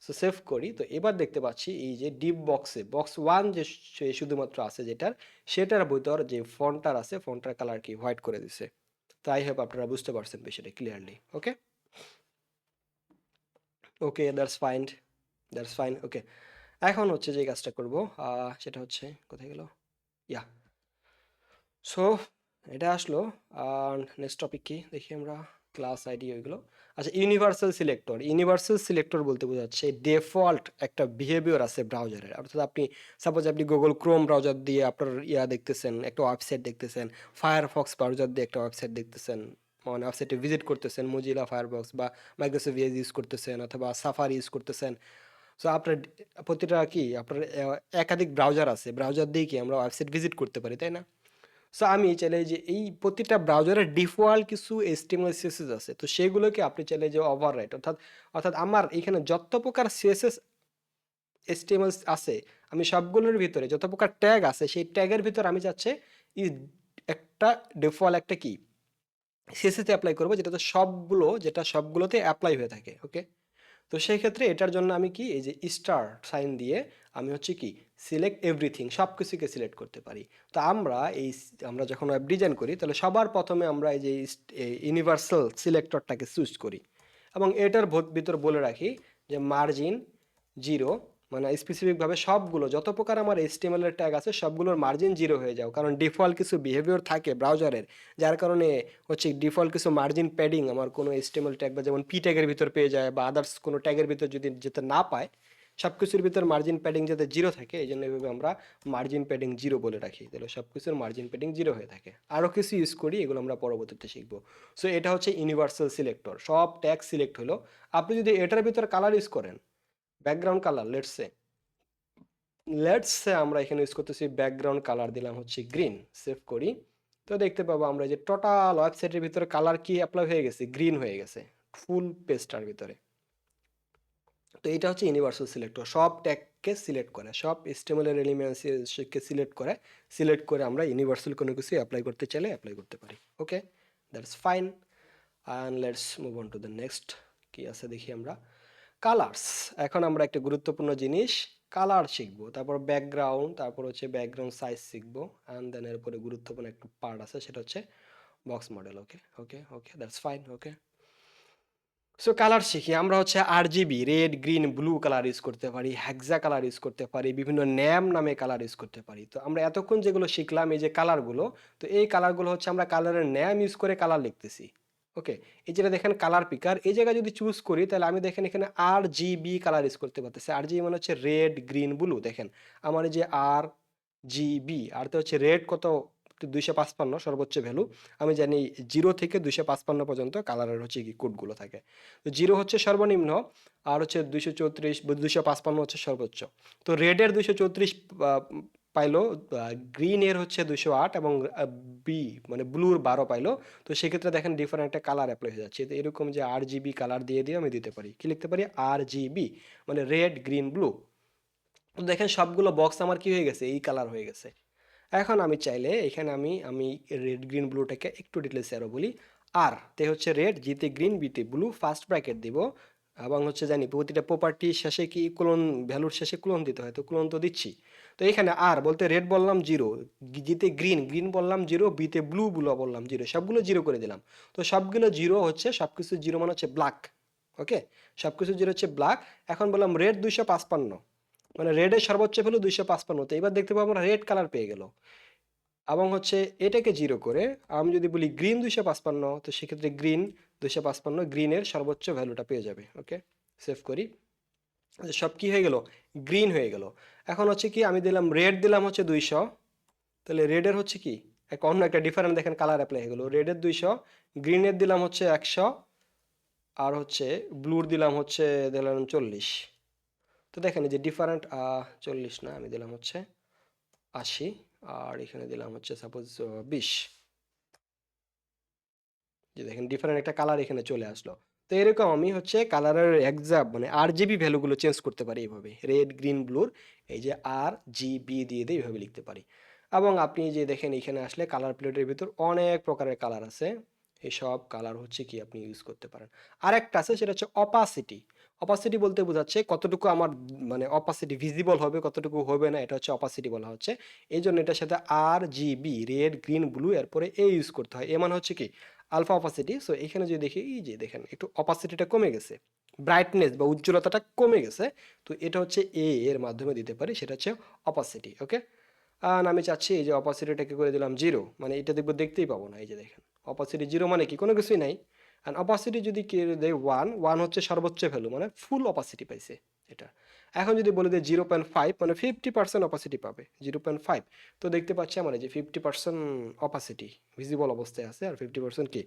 সো সেভ করি, তো এবার দেখতে পাচ্ছি এই যে ডিপ বক্সে বক্স 1 যে শুধুমাত্র আছে যেটার, সেটার ভিতর যে ফন্টটার আছে ফন্টটার কালার কি হোয়াইট করে দিছে। তো আই হোপ আপনারা বুঝতে পারছেন বিষয়টা clearly. Okay okay, that's fine. Okay, এখন হচ্ছে যে কাজটা করব সেটা হচ্ছে কোথায় গেল, ইয়া, সো এটা আসলো। আর নেক্সট টপিক কি দেখি আমরা, ক্লাস আইডি ওইগুলো। আচ্ছা, ইউনিভার্সাল সিলেক্টর বলতে বোঝাচ্ছে ডিফল্ট একটা বিহেভিয়ার আছে ব্রাউজারের, অর্থাৎ আপনি সাপোজ আপনি গুগল ক্রোম ব্রাউজার দিয়ে আপনার দেখতেছেন, একটা ওয়েবসাইট দেখতেছেন, ফায়ারফক্স ব্রাউজার দিয়ে একটা ওয়েবসাইট দেখতেছেন, মানে ওয়েবসাইটে ভিজিট করতেছেন, মোজিলা ফায়ারফক্স বা মাইক্রোসফট এজ ইউজ করতেছেন অথবা সাফারি ইউজ করতেছেন। সো আপনার প্রতিটা কি আপনার একাধিক ব্রাউজার আছে, ব্রাউজার দিয়ে কি আমরা ওয়েবসাইট ভিজিট করতে পারি, তাই না? সো আমি চাইলে যে এই প্রতিটা ব্রাউজারের ডিফল্ট কিছু HTML CSS আছে, তো সেগুলোকে আপনি চাইলে যে ওভাররাইট, অর্থাৎ অর্থাৎ আমার এখানে যত প্রকার CSS HTML আছে, আমি সবগুলোর ভিতরে যত প্রকার ট্যাগ আছে সেই ট্যাগের ভিতর আমি চাচ্ছি একটা ডিফল্ট একটা কি CSS অ্যাপ্লাই করবো, যেটা সবগুলোতে অ্যাপ্লাই হয়ে থাকে। ওকে, তো সেই ক্ষেত্রে এটার জন্য আমি কি এই যে স্টার সাইন দিয়ে আমি হচ্ছে কি সিলেক্ট এভরিথিং, সব কিছুকে সিলেক্ট করতে পারি। তো আমরা যখন ওয়েব ডিজাইন করি তাহলে সবার প্রথমে আমরা এই যে ইউনিভার্সাল সিলেক্টরটাকে চুজ করি, এবং এটার ভিতর বলে রাখি যে মার্জিন 0, মানে স্পেসিফিকভাবে সবগুলো যত প্রকার আমার HTML এর ট্যাগ আছে সবগুলোর মার্জিন 0 হয়ে যাও, কারণ ডিফল্ট কিছু বিহেভিয়ার থাকে ব্রাউজারের, যার কারণে হচ্ছে ডিফল্ট কিছু মার্জিন প্যাডিং আমার কোনো HTML ট্যাগ বা যেমন পি ট্যাগের ভিতর পেয়ে যায় বা আদার্স কোনো ট্যাগের ভিতর যদি যেতে না পায়, সব কিছুর ভিতর মার্জিন প্যাডিং যাতে 0 থাকে এই জন্য এভাবে আমরা মার্জিন প্যাডিং 0 বলে রাখি, তাহলে সব কিছুর মার্জিন প্যাডিং 0 হয়ে থাকে। আরও কিছু ইউজ করি, এগুলো আমরা পরবর্তীতে শিখবো। সো এটা হচ্ছে ইউনিভার্সাল সিলেক্টর, সব ট্যাগ সিলেক্ট হলো। আপনি যদি এটার ভিতর কালার ইউজ করেন, ব্যাকগ্রাউন্ড কালার, লেটস সে আমরা এখানে ইউজ করতেছি ব্যাকগ্রাউন্ড কালার, দিলাম হচ্ছে গ্রিন, সেভ করি। তো দেখতে পাবো আমরা যে টোটাল ওয়েবসাইটের ভিতরে কালার কি অ্যাপ্লাই হয়ে গেছে, গ্রিন হয়ে গেছে ফুল পেজটার ভিতরে। তো এটা হচ্ছে ইউনিভার্সাল সিলেক্টর, সব ট্যাগকে সিলেক্ট করে, সব HTML এর এলিমেন্টসকে সিলেক্ট করে আমরা ইউনিভার্সাল কোনো কিছু অ্যাপ্লাই করতে চাইলে অ্যাপ্লাই করতে পারি। Okay, that's fine. And let's move on to the next. কি আছে দেখি আমরা, কালার্স। এখন আমরা একটা গুরুত্বপূর্ণ জিনিস কালার শিখবো, তারপর ব্যাকগ্রাউন্ড, তারপর হচ্ছে ব্যাকগ্রাউন্ড সাইজ শিখবো, অ্যান্ড দেন এরপরে গুরুত্বপূর্ণ একটা পার্ট আছে সেটা হচ্ছে box model. Okay okay okay, that's fine. Okay, so colour শিখি আমরা হচ্ছে RGB, red green blue colour use করতে পারি, হেক্সা কালার ইউজ করতে পারি, বিভিন্ন ন্যাম নামে কালার ইউজ করতে পারি। তো আমরা এতক্ষণ যেগুলো শিখলাম এই যে কালারগুলো, তো এই কালারগুলো হচ্ছে আমরা কালারের ন্যাম ইউজ করে কালার লিখতেছি। ওকে, এই যেটা দেখেন কালার পিকার, এই জায়গায় যদি চুজ করি তাহলে আমি দেখেন এখানে RGB কালার ইউজ করতে পারতেছি। RGB মানে হচ্ছে রেড গ্রিন ব্লু। দেখেন আমার এই যে RGB, আর তো হচ্ছে রেড কত, 255 সর্বোচ্চ ভ্যালু। আমি জানি 0 থেকে 255 পর্যন্ত কালারের হচ্ছে কি কোডগুলো থাকে। তো 0 হচ্ছে সর্বনিম্ন, আর হচ্ছে 234 255 হচ্ছে সর্বোচ্চ। তো রেডের 234 পাইলো, গ্রিনের হচ্ছে 208, এবং বি মানে ব্লুর 12 পাইলো। তো সেক্ষেত্রে দেখেন ডিফারেন্ট একটা কালার অ্যাপ্লাই হয়ে যাচ্ছে। তো এরকম যে RGB কালার দিয়ে দিয়ে আমি দিতে পারি, কি লিখতে পারি, RGB মানে রেড গ্রিন ব্লু। তো দেখেন সবগুলো বক্স আমার কি হয়ে গেছে, এই কালার হয়ে গেছে। এখন আমি চাইলে এখানে আমি আমি রেড গ্রিন ব্লুটাকে একটু ডিটেলসে আরও বলি। আর তে হচ্ছে রেড, জিতে গ্রিন, বিতে ব্লু, ফার্স্ট ব্র্যাকেট দিব, এবং হচ্ছে জানি প্রতিটা প্রপার্টি শেষে কি ক্লোন, ভ্যালুর শেষে ক্লোন দিতে হয়, তো ক্লোন তো দিচ্ছি। তো এখানে আর বলতে রেড বললাম 0, জিতে গ্রিন বললাম 0, বিতে ব্লু বললাম 0, সবগুলো 0 করে দিলাম। তো সবগুলো 0 হচ্ছে, সব কিছু 0 মানে হচ্ছে ব্ল্যাক। ওকে, সব কিছু 0 হচ্ছে ব্ল্যাক। এখন বললাম রেড 255, মানে রেডের সর্বোচ্চ ভ্যালু 255, তো এবার দেখতে পাবো আমরা রেড কালার পেয়ে গেল। এবং হচ্ছে এটাকে 0 করে আমি যদি বলি গ্রিন 255, তো সেক্ষেত্রে গ্রিন 255 গ্রিনের সর্বোচ্চ ভ্যালুটা পেয়ে যাবে। ওকে, সেভ করি। সব কি হয়ে গেল, গ্রিন হয়ে গেল। এখন হচ্ছে কি আমি দিলাম রেড, দিলাম হচ্ছে 200, তাহলে রেডের হচ্ছে কি এক অন্য একটা ডিফারেন্ট দেখেন কালার অ্যাপ্লাই হয়ে গেল। রেডের 200, গ্রিনের দিলাম হচ্ছে 100, আর হচ্ছে ব্লুর দিলাম হচ্ছে দিলাম 40। তো দেখেন এই যে ডিফারেন্ট, 40 না, আমি দিলাম হচ্ছে 80, আর এখানে দিলাম হচ্ছে সাপোজ 20। যে দেখেন ডিফারেন্ট একটা কালার এখানে চলে আসলো। তো এরকম আমি হচ্ছে কালারের এক্সাক্ট মানে RGB ভ্যালুগুলো চেঞ্জ করতে পারি এইভাবে, রেড গ্রিন ব্লুর এই যে RGB দিয়ে দিয়ে এইভাবে লিখতে পারি। এবং আপনি যে দেখেন এখানে আসলে কালার প্লেটের ভিতর অনেক প্রকারের কালার আছে, এই সব কালার হচ্ছে কি আপনি ইউজ করতে পারেন। আরেকটা আছে সেটা হচ্ছে অপাসিটি। অপাসিটি বলতে বোঝাচ্ছে কতটুকু আমার মানে অপাসিটি ভিজিবল হবে, কতটুকু হবে না, এটা হচ্ছে অপাসিটি বলা হচ্ছে। এই জন্য এটার সাথে RGB, রেড গ্রিন ব্লু, এরপরে ইউজ করতে হয়। মানে হচ্ছে কি আলফা অপাসিটি। সো এখানে যদি দেখি এই যে দেখেন একটু অপাসিটিটা কমে গেছে, ব্রাইটনেস বা উজ্জ্বলতাটা কমে গেছে। তো এটা হচ্ছে এর মাধ্যমে দিতে পারি, সেটা হচ্ছে অপাসিটি। ওকে, আর আমি চাচ্ছি এই যে অপাসিটিটাকে করে দিলাম 0, মানে এটা দেখবো দেখতেই পাবো না। এই যে দেখেন অপাসিটি 0 মানে কি কোনো কিছুই নাই। আর অপাসিটি যদি কে দেয় 1 হচ্ছে সর্বোচ্চ ভ্যালু, মানে ফুল অপাসিটি পাইছে এটা। এখন যদি বলে দেয় 0.5, মানে 50% অপাসিটি পাবে 0.5। তো দেখতে পাচ্ছি আমার এই যে 50% অপাসিটি ভিজিবল অবস্থায় আছে, আর 50% কি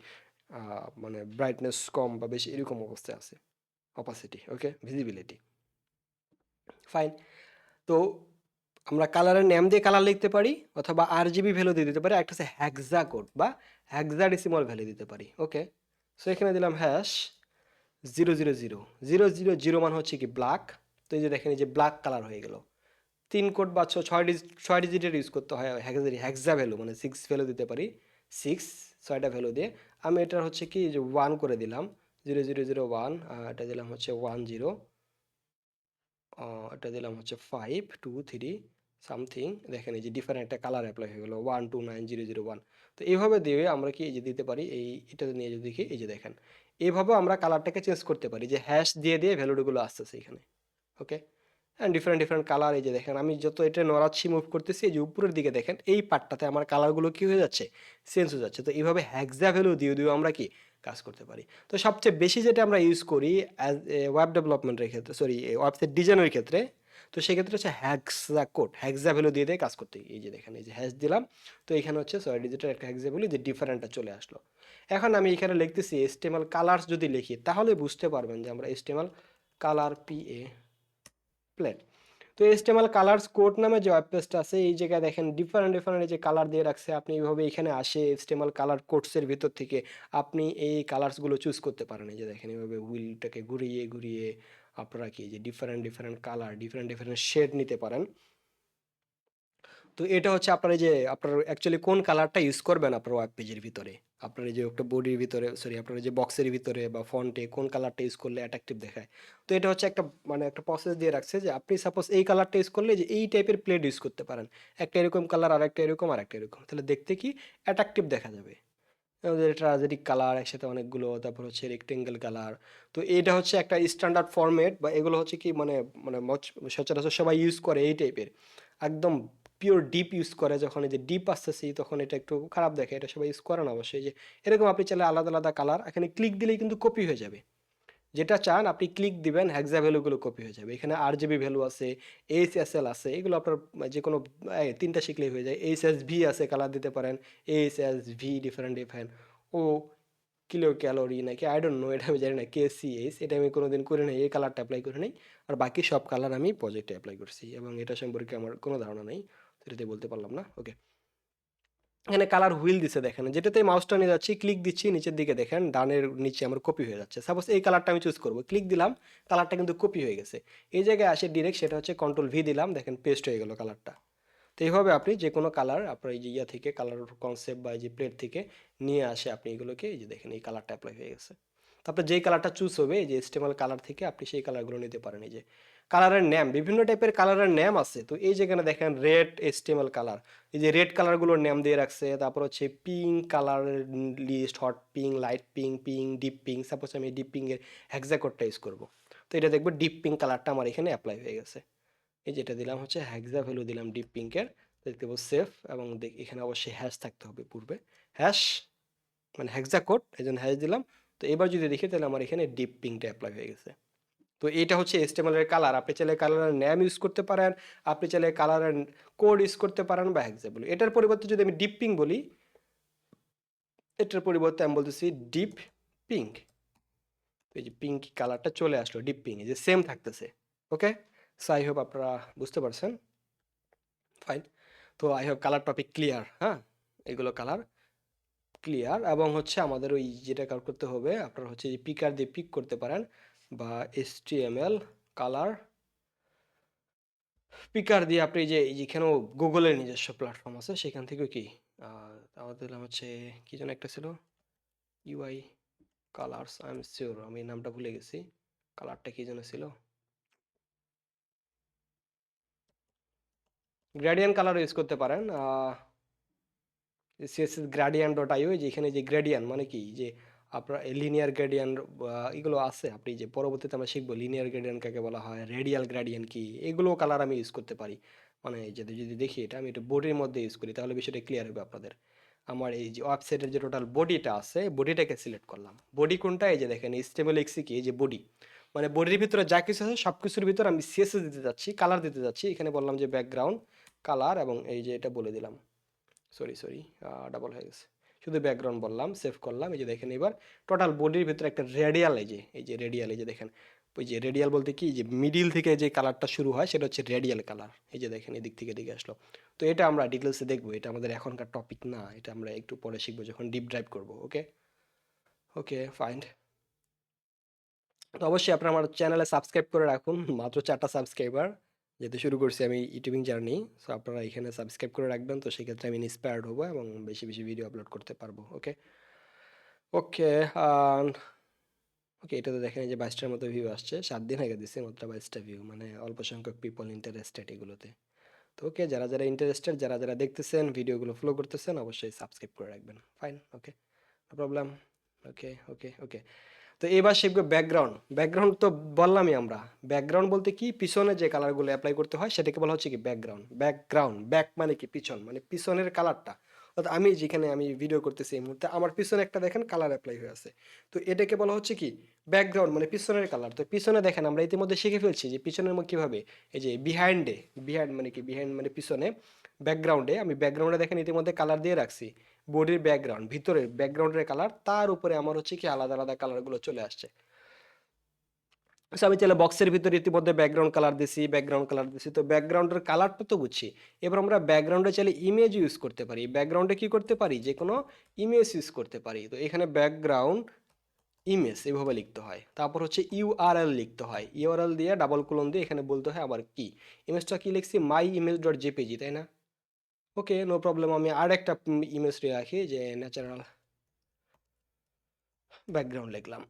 মানে ব্রাইটনেস কম বা বেশি এরকম অবস্থায় আছে অপাসিটি। ওকে, ভিজিবিলিটি ফাইন। তো আমরা কালারের নেম দিয়ে কালার লিখতে পারি, অথবা RGB ভ্যালু দিয়ে দিতে পারি, একটা হচ্ছে হ্যাক্সা কোড বা হ্যাক্সাডেসিমাল ভ্যালু দিতে পারি। ওকে, সো এখানে দিলাম হ্যাশ 000 মান হচ্ছে কি ব্ল্যাক। তো এই যে দেখেন এই যে ব্ল্যাক কালার হয়ে গেল। 3 কোড বা 6 ডিজিটের ইউজ করতে হয় হ্যাক্সা ভ্যালু, মানে 6 ভ্যালু দিতে পারি। 6 6টা ভ্যালু দিয়ে আমি এটার হচ্ছে কি যে 1 করে দিলাম, 0001, এটা দিলাম হচ্ছে 10, এটা দিলাম হচ্ছে 5 2 3 সামথিং। দেখেন এই যে ডিফারেন্ট একটা কালার অ্যাপ্লাই হয়ে গেলো 129001। তো এইভাবে দিয়ে আমরা কি এই যে দিতে পারি, এটা নিয়ে যদি দেখি এই যে দেখেন এইভাবে আমরা কালারটাকে চেঞ্জ করতে পারি, যে হ্যাশ দিয়ে দিয়ে ভ্যালুগুলো আসতেছে এখানে। ওকে, ডিফারেন্ট ডিফারেন্ট কালার। এই যে দেখেন আমি যত এটা নড়াচ্ছি, মুভ করতেছি, এই যে উপরের দিকে দেখেন এই পার্টটাতে আমার কালারগুলো কি হয়ে যাচ্ছে, চেঞ্জ হয়ে যাচ্ছে। তো এইভাবে হ্যাক্সা ভ্যালু দিয়ে দিয়েও আমরা কি কাজ করতে পারি। তো সবচেয়ে বেশি যেটা আমরা ইউজ করি অ্যাজ ওয়েব ডেভেলপমেন্টের ক্ষেত্রে, সরি ওয়েবসাইট ডিজাইনের ক্ষেত্রে, তো সেক্ষেত্রে হচ্ছে হ্যাক্সা কোড, হ্যাক্সা ভ্যালু দিয়ে দিয়ে কাজ করতে। এই যে দেখেন এই যে হ্যাশ দিলাম, তো এখানে হচ্ছে 6 ডিজিটের একটা হ্যাক্সা ভ্যালু যে ডিফারেন্টটা চলে আসলো। এখন আমি এখানে লিখতেছি HTML কালার্স যদি লিখি তাহলে বুঝতে পারবেন যে আমরা HTML কালার PA প্লেট। তো HTML কালার্স কোড নামে যে ওয়েব পেজটা আছে এই জায়গায় দেখেন ডিফারেন্ট ডিফারেন্ট এই যে কালার দিয়ে রাখছে। আপনি এইভাবে এখানে আসে HTML কালার কোডসের ভিতর থেকে আপনি এই কালার্সগুলো চুজ করতে পারেন। এই যে দেখেন এইভাবে হুইলটাকে ঘুরিয়ে ঘুরিয়ে আপনারা কি যে different different colour, different different shade নিতে পারেন। তো এটা হচ্ছে আপনার এই যে আপনার অ্যাকচুয়ালি কোন কালারটা ইউজ করবেন আপনার ওয়েব পেজের ভিতরে, আপনার এই যে একটা বডির ভিতরে, সরি আপনার এই যে বক্সের ভিতরে বা ফন্টে কোন কালারটা ইউজ করলে অ্যাট্রাকটিভ দেখায়। তো এটা হচ্ছে একটা মানে একটা প্রসেস দিয়ে রাখছে যে আপনি সাপোজ এই কালারটা ইউজ করলে যে এই টাইপের প্লেট ইউজ করতে পারেন, একটা এরকম কালার আর একটা এরকম আর একটা এরকম, তাহলে দেখতে কি অ্যাট্রাকটিভ দেখা যাবে। ট্রাজেডিক কালার একসাথে অনেকগুলো, তারপর হচ্ছে রেক্টেঙ্গেল কালার। তো এটা হচ্ছে একটা স্ট্যান্ডার্ড ফরম্যাট, বা এগুলো হচ্ছে কি মানে মানে সচরাচর সবাই ইউজ করে এই টাইপের। একদম পিওর ডিপ ইউজ করে, যখন এই যে ডিপ আসতেছি তখন এটা একটু খারাপ দেখে, এটা সবাই ইউজ করে না অবশ্যই। যে এরকম আপনি চাইলে আলাদা আলাদা কালার এখানে ক্লিক দিলেই কিন্তু কপি হয়ে যাবে। যেটা চান আপনি ক্লিক দিবেন, হ্যাক্সা ভ্যালুগুলো কপি হয়ে যাবে। এখানে RGB ভ্যালু আছে, HSL আছে, এগুলো আপনার যে কোনো তিনটা শিখলেই হয়ে যায়। HSV আছে, কালার দিতে পারেন। HSV different different. ও কিলো ক্যালোরি নাকি আই ডোন্ট নো, এটা আমি জানি না। KCH এটা আমি কোনোদিন করে নাই, এই কালারটা অ্যাপ্লাই করে নাই। আর বাকি সব কালার আমি প্রজেক্টে অ্যাপ্লাই করছি এবং এটা সম্পর্কে আমার কোনো ধারণা নেই, সেটাতে বলতে পারলাম না। ওকে, এখানে কালার হুইল দিছে দেখেন, যেটাতে মাউসটা নিয়ে যাচ্ছি ক্লিক দিচ্ছি নিচের দিকে দেখেন ডানের নিচে আমার কপি হয়ে যাচ্ছে। সাপোজ এই কালারটা আমি চুজ করবো, ক্লিক দিলাম, কালারটা কিন্তু কপি হয়ে গেছে। এই জায়গায় আসে ডিরেক্ট, সেটা হচ্ছে কন্ট্রোল V দিলাম, দেখেন পেস্ট হয়ে গেল কালারটা। তো এইভাবে আপনি যে কোনো কালার আপনার এই যে ইয়া থেকে কালার কনসেপ্ট বা এই যে প্লেট থেকে নিয়ে আসে আপনি এগুলোকে, এই যে দেখেন এই কালারটা অ্যাপ্লাই হয়ে গেছে। তারপরে যেই কালারটা চুজ হবে এই যে HTML কালার থেকে আপনি সেই কালারগুলো নিতে পারেন। এই যে কালারের নেম, বিভিন্ন টাইপের কালারের নেম আছে। তো এই যেখানে দেখেন রেড HTML কালার, এই যে রেড কালারগুলোর নেম দিয়ে রাখছে। তারপর হচ্ছে পিঙ্ক কালারের list, hot pink, light pink, pink, deep pink. Suppose আমি ডিপ পিঙ্কের হ্যাক্সা ইউজ করবো, তো এটা দেখবো ডিপ পিঙ্ক কালারটা আমার এখানে অ্যাপ্লাই হয়ে গেছে। এই যেটা দিলাম হচ্ছে হ্যাক্সা ভ্যালু দিলাম ডিপ পিঙ্কের, দেখতে পাবো সেফ। এবং এখানে অবশ্যই হ্যাশ থাকতে হবে পূর্বে, হ্যাশ মানে হ্যাক্সা কোড, এই জন্য হ্যাশ দিলাম। তো এবার যদি দেখি তাহলে আমার এখানে ডিপ পিঙ্কটা অ্যাপ্লাই হয়ে গেছে। তো এইটা হচ্ছে HTML এর কালার। আপনি চাইলে কালারের নেম ইউজ করতে পারেন, আপনি চাইলে কালারের কোড ইউজ করতে পারেন বা হ্যাক্সা বলি। এটার পরিবর্তে যদি আমি ডিপ পিঙ্ক বলি, এটার পরিবর্তে আমি বলতেছি ডিপ পিঙ্ক। এই যে পিঙ্ক কালারটা চলে আসলো ডিপ পিঙ্ক, এই যে সেম থাকতেছে। ওকে, সো আই হোপ আপনারা বুঝতে পারছেন। ফাইন। তো I hope colour topic clear. হ্যাঁ, এগুলো কালার ক্লিয়ার। এবং হচ্ছে আমাদের ওই যেটা কার করতে হবে আপনার হচ্ছে যে পিকার দিয়ে পিক করতে পারেন, বা HTML কালার পিকার দিয়ে আপনি যে যেখানেও গুগলের নিজস্ব প্ল্যাটফর্ম আছে সেখান থেকেও কি আমাদের নাম হচ্ছে কি যেন একটা ছিল, UI colours, I am sure আমি নামটা ভুলে গেছি, কালারটা কি যেন ছিল, গ্রেডিয়েন্ট কালার ইউজ করতে পারেন। CSS গ্রেডিয়েন্ট ডট আইও, যেখানে যে গ্রেডিয়েন্ট মানে কি যে আপনার লিনিয়ার গ্রেডিয়েন্ট এগুলো আছে, আপনি যে পরবর্তীতে আমরা শিখবো লিনিয়ার গ্রেডিয়েন্ট কাকে বলা হয়, রেডিয়াল গ্রেডিয়েন্ট কি, এগুলো কালার আমি ইউজ করতে পারি। মানে যদি যদি দেখি এটা আমি এটা বডির মধ্যে ইউজ করি তাহলে বিষয়টা ক্লিয়ার হবে আপনাদের। আমার এই যে ওয়েবসাইটের যে টোটাল বডিটা আছে, বডিটাকে সিলেক্ট করলাম। বডি কোনটা, এই যে দেখেন HTML কি এই যে বডি, মানে বডির ভিতরে যা কিছু আছে সব কিছুর ভিতরে আমি CSS দিতে যাচ্ছি, কালার দিতে যাচ্ছি। এখানে বললাম যে ব্যাকগ্রাউন্ড কালার, এবং এই যে এটা বলে দিলাম, সরি সরি ডাবল হয়ে গেছে, শুধু ব্যাকগ্রাউন্ড বললাম, সেভ করলাম। এই যে দেখেন এবার টোটাল বডির ভিতরে একটা রেডিয়াল, এই যে রেডিয়াল, এই যে দেখেন ওই যে রেডিয়াল বলতে কি যে মিডিল থেকে যে কালারটা শুরু হয় সেটা হচ্ছে রেডিয়াল কালার। এই যে দেখেন এদিক থেকে এদিকে আসলো। তো এটা আমরা ডিটেলসে দেখবো, এটা আমাদের এখনকার টপিক না, এটা আমরা একটু পরে শিখবো যখন ডিপ ড্রাইভ করবো। ওকে, ওকে ফাইন। তো অবশ্যই আপনারা আমার চ্যানেলে সাবস্ক্রাইব করে রাখুন, মাত্র 4টা সাবস্ক্রাইবার, যেহেতু শুরু করছি আমি ইউটিউবিং জার্নি। সো আপনারা এখানে সাবস্ক্রাইব করে রাখবেন, তো সেক্ষেত্রে আমি ইন্সপায়ার্ড হবো এবং বেশি বেশি ভিডিও আপলোড করতে পারবো। ওকে, ওকে, ওকে, এটাতে দেখেন এই যে 22টার মতো ভিউ আসছে, 7 দিন আগে দিচ্ছে মাত্র 22টা ভিউ, মানে অল্প সংখ্যক পিপল ইন্টারেস্টেড এগুলোতে। তো ওকে, যারা যারা ইন্টারেস্টেড, যারা যারা দেখতেছেন ভিডিওগুলো ফলো করতেছেন, অবশ্যই সাবস্ক্রাইব করে রাখবেন। ফাইন, ওকে, নো প্রবলেম। ওকে, ওকে, ওকে। তো তো এবার শিখবো ব্যাকগ্রাউন্ড। ব্যাকগ্রাউন্ড তো বললামই আমরা। ব্যাকগ্রাউন্ড বলতে কি, পিছনে যে কালারগুলো অ্যাপ্লাই করতে হয় সেটাকে বলা হচ্ছে কি ব্যাকগ্রাউন্ড। ব্যাকগ্রাউন্ড, ব্যাক মানে কি পিছন, মানে পিছনের কালারটা। অর্থাৎ আমি যেখানে আমি ভিডিও করতেছি এই মুহূর্তে আমার পিছনে একটা দেখেন কালার অ্যাপ্লাই হয়ে আছে। তো এটাকে বলা হচ্ছে কি ব্যাকগ্রাউন্ড, মানে পিছনের কালার। তো পিছনে দেখেন আমরা ইতিমধ্যে শিখে ফেলছি যে পিছনের মধ্যে কিভাবে, এই যে বিহাইন্ডে, বিহাইন্ড মানে কি, বিহাইন্ড মানে পিছনে, ব্যাকগ্রাউন্ডে আমি ব্যাকগ্রাউন্ডে দেখেন ইতিমধ্যে কালার দিয়ে রাখছি। বডির ব্যাকগ্রাউন্ড, ভিতরের ব্যাকগ্রাউন্ডের কালার, তার উপরে আমার হচ্ছে কি আলাদা আলাদা কালারগুলো চলে আসছে। So, আমি চাইলে বক্সের ভিতরে ইতিমধ্যে ব্যাকগ্রাউন্ড কালার দিছি, ব্যাকগ্রাউন্ড কালার দিছি। তো ব্যাকগ্রাউন্ডের কালারটা তো বুঝছি। এবার আমরা ব্যাকগ্রাউন্ডে চাইলে ইমেজ ইউজ করতে পারি। ব্যাকগ্রাউন্ডে কি করতে পারি, যে কোনো ইমেজ ইউজ করতে পারি। তো এখানে ব্যাকগ্রাউন্ড ইমেজ এভাবে লিখতে হয়। তারপর হচ্ছে ইউআরএল লিখতে হয়। ইউআরএল দিয়ে ডাবল কোলন দিয়ে এখানে বলতে হয় আবার কি, ইমেজটা কি লিখছি, মাই ইমেজ ডট জেপিজি, তাই না? ওকে, নো প্রবলেম। আমি আর একটা ইমেজ রাখি, যে ন্যাচারাল ব্যাকগ্রাউন্ড লিখলাম।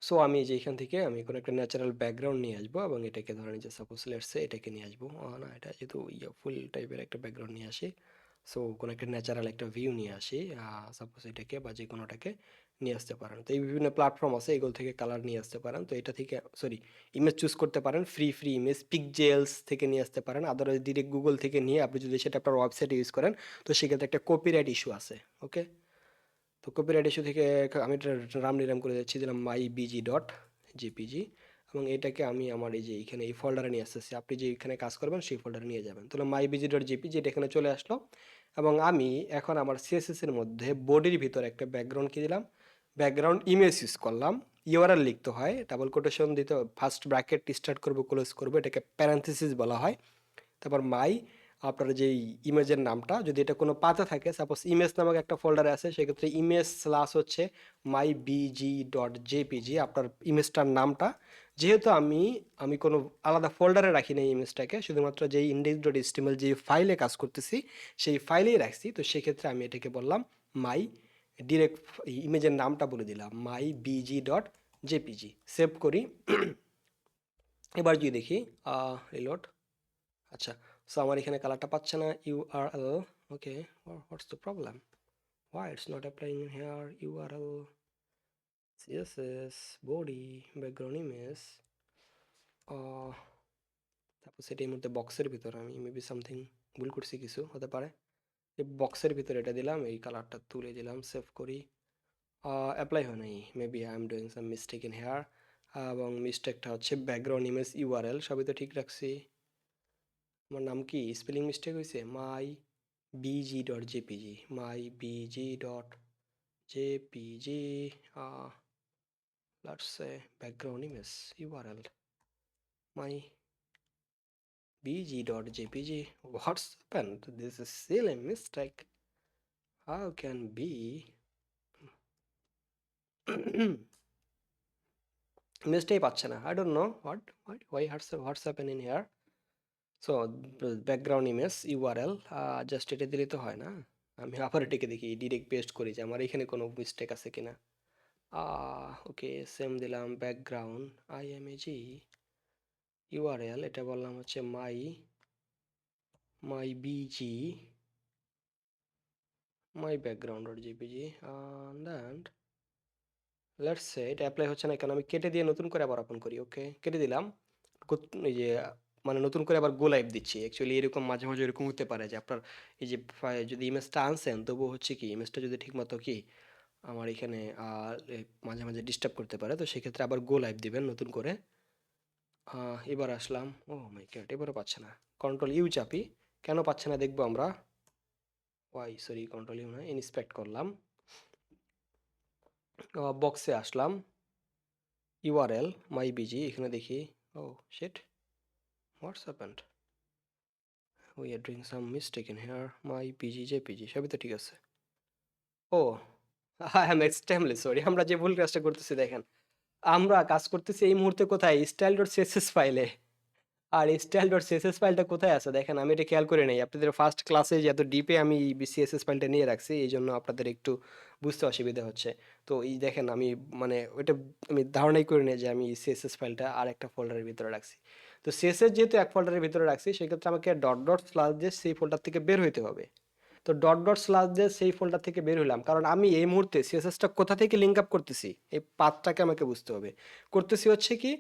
সো আমি যে এখান থেকে আমি কোনো একটা ন্যাচারাল ব্যাকগ্রাউন্ড নিয়ে আসবো এবং এটাকে ধরেন যে সাপোজ লেটসে এটাকে নিয়ে আসবো, না এটা যেহেতু ফুল টাইপের একটা ব্যাকগ্রাউন্ড নিয়ে আসি। সো কোনো একটা ন্যাচারাল একটা ভিউ নিয়ে আসি, সাপোজ এটাকে বা যে কোনোটাকে নিয়ে আসতে পারেন। তো এই বিভিন্ন প্ল্যাটফর্ম আছে, এগুলো থেকে কালার নিয়ে আসতে পারেন। তো এটা থেকে সরি, ইমেজ চুজ করতে পারেন, ফ্রি ফ্রি ইমেজ পিকজেলস থেকে নিয়ে আসতে পারেন। আদারওয়াইজ ডিরেক্ট গুগল থেকে নিয়ে আপনি যদি সেটা আপনার ওয়েবসাইটে ইউজ করেন, তো সেক্ষেত্রে একটা কপিরাইট ইস্যু আছে। ওকে, তো কপিরাইট ইস্যু থেকে আমি এটা রাম নিরাম করে যাচ্ছি, দিলাম মাই বিজি ডট জেপিজি, এবং এটাকে আমি আমার এই যে এখানে এই ফোল্ডারে নিয়ে আসতেছি। আপনি যে এখানে কাজ করবেন সেই ফোল্ডারে নিয়ে যাবেন। তাহলে মাই বিজি ডট জেপিজি এটা এখানে চলে আসলো। এবং আমি এখন আমার সিএসএস এর মধ্যে বডির ভিতরে একটা ব্যাকগ্রাউন্ড কি দিলাম, ব্যাকগ্রাউন্ড ইমেজ ইউজ করলাম। ইউআরএল লিখতে হয়, ডাবল কোটেশন দিতে, ফার্স্ট ব্র্যাকেট স্টার্ট করবো ক্লোজ করবো, এটাকে প্যারেনথেসিস বলা হয়। তারপর মাই, আপনার যেই ইমেজের নামটা, যদি এটা কোনো পাতা থাকে, সাপোজ ইমেজ নামক একটা ফোল্ডারে আছে, সেক্ষেত্রে ইমেজ স্ল্যাশ হচ্ছে মাই বিজি ডট জেপিজি, আপনার ইমেজটার নামটা। যেহেতু আমি আমি কোনো আলাদা ফোল্ডারে রাখি না এই ইমেজটাকে, শুধুমাত্র যেই ইন্ডেক্স ডট এইচটিএমএল যে ফাইলে কাজ করতেছি সেই ফাইলেই রাখছি, তো সেক্ষেত্রে আমি এটাকে বললাম মাই, ডিরেক্ট ইমেজের নামটা বলে দিলাম মাই বিজি ডট জেপিজি। সেভ করি। এবার যদি দেখি রিলোড, আচ্ছা, সো আমার এখানে কালারটা পাচ্ছে না, URL. Okay, what's the problem, why it's not applying in here, url, css, body, background image, তারপর সেটা এই মুহূর্তে বক্সের ভিতর, আমি মেবি সামথিং ভুল করছি, কিছু হতে পারে। এই বক্সের ভিতরে এটা দিলাম, এই কালারটা তুলে দিলাম, সেভ করি। অ্যাপ্লাই হয় নাই, maybe I am doing some mistake in hair. এবং মিস্টেকটা হচ্ছে ব্যাকগ্রাউন্ড ইমেজ ইউআরএল সবই তো ঠিক রাখছি। আমার নাম কি স্পেলিং মিস্টেক হয়েছে, my BG dot JPG, my BG dot JPG, let's say background image url my bg.jpg. What's happened, this is silly mistake, how can be? Mistake পাচ্ছে না, I don't know what why what's happened in here. So background image url, just এটা দিলে তো হয় না। আমি আবার এটাকে দেখি, ডিরেক্ট পেস্ট করি যে আমার এখানে কোনো মিস্টেক আছে কিনা। ওকে, সেম দিলাম ব্যাকগ্রাউন্ড imag url, এটা বললাম হচ্ছে my bg my background.jpg, and then let's say এটা অ্যাপ্লাই হচ্ছে না কেন, আমি কেটে দিয়ে নতুন করে আবার ওপেন করি। ওকে, কেটে দিলাম। এই যে মানে নতুন করে আবার গো লাইভ দিচ্ছি। অ্যাকচুয়ালি এরকম মাঝে মাঝে এরকম হতে পারে যে আপনার এই যে যদি ইমেজটা আনছেন, তবুও হচ্ছে কি ইমেজটা যদি ঠিকমতো কি আমার এখানে মাঝে মাঝে ডিস্টার্ব করতে পারে। তো সেক্ষেত্রে আবার গো লাইভ দিবেন নতুন করে। এবার আসলাম, ও মাই গড, এবারও পাচ্ছে না। কন্ট্রোল ইউ চাপি, কেন পাচ্ছে না দেখবো আমরা। ওয়াই, সরি, কন্ট্রোল ইউ না, ইন্সপেক্ট করলাম, বক্সে আসলাম, ইউআরএল মাই বিজি, এখানে দেখি, oh shit, what's happened, we are doing some mistake in here, my BG JPG সবই তো ঠিক আছে। Oh, I am extremely sorry, আমরা যে ভুল কাজটা করতেছি দেখেন, আমরা কাজ করতেছি এই মুহূর্তে কোথায়, স্টাইল ডট সিএসএস ফাইলে। আর স্টাইল ডট সিএসএস ফাইলটা কোথায় আছে দেখেন, আমি এটা খেয়াল করে নেই। আপনাদের ফার্স্ট ক্লাসে এত ডিপে আমি সিএসএস ফাইলটা নিয়ে রাখছি, এই জন্য আপনাদের একটু বুঝতে অসুবিধা হচ্ছে। তো এই দেখেন আমি মানে ওইটা আমি ধারণাই করে নিই যে আমি সিএসএস ফাইলটা আর একটা ফোল্ডারের ভিতরে রাখছি। তো সিএসএস যেহেতু এক ফোল্ডারের ভিতরে রাখছি, সেক্ষেত্রে আমাকে ডট ডট স্ল্যাশ দিয়ে সেই ফোল্ডার থেকে বের হইতে হবে। তো ডট ডট স্ল্যাশ দিয়ে সেই ফোল্ডার থেকে বের হলাম, কারণ আমি এই মুহূর্তে সিএসএসটা কোথা থেকে লিঙ্ক আপ করতেছি, এই পাথটাকে আমাকে বুঝতে হবে। করতেছি হচ্ছে কি,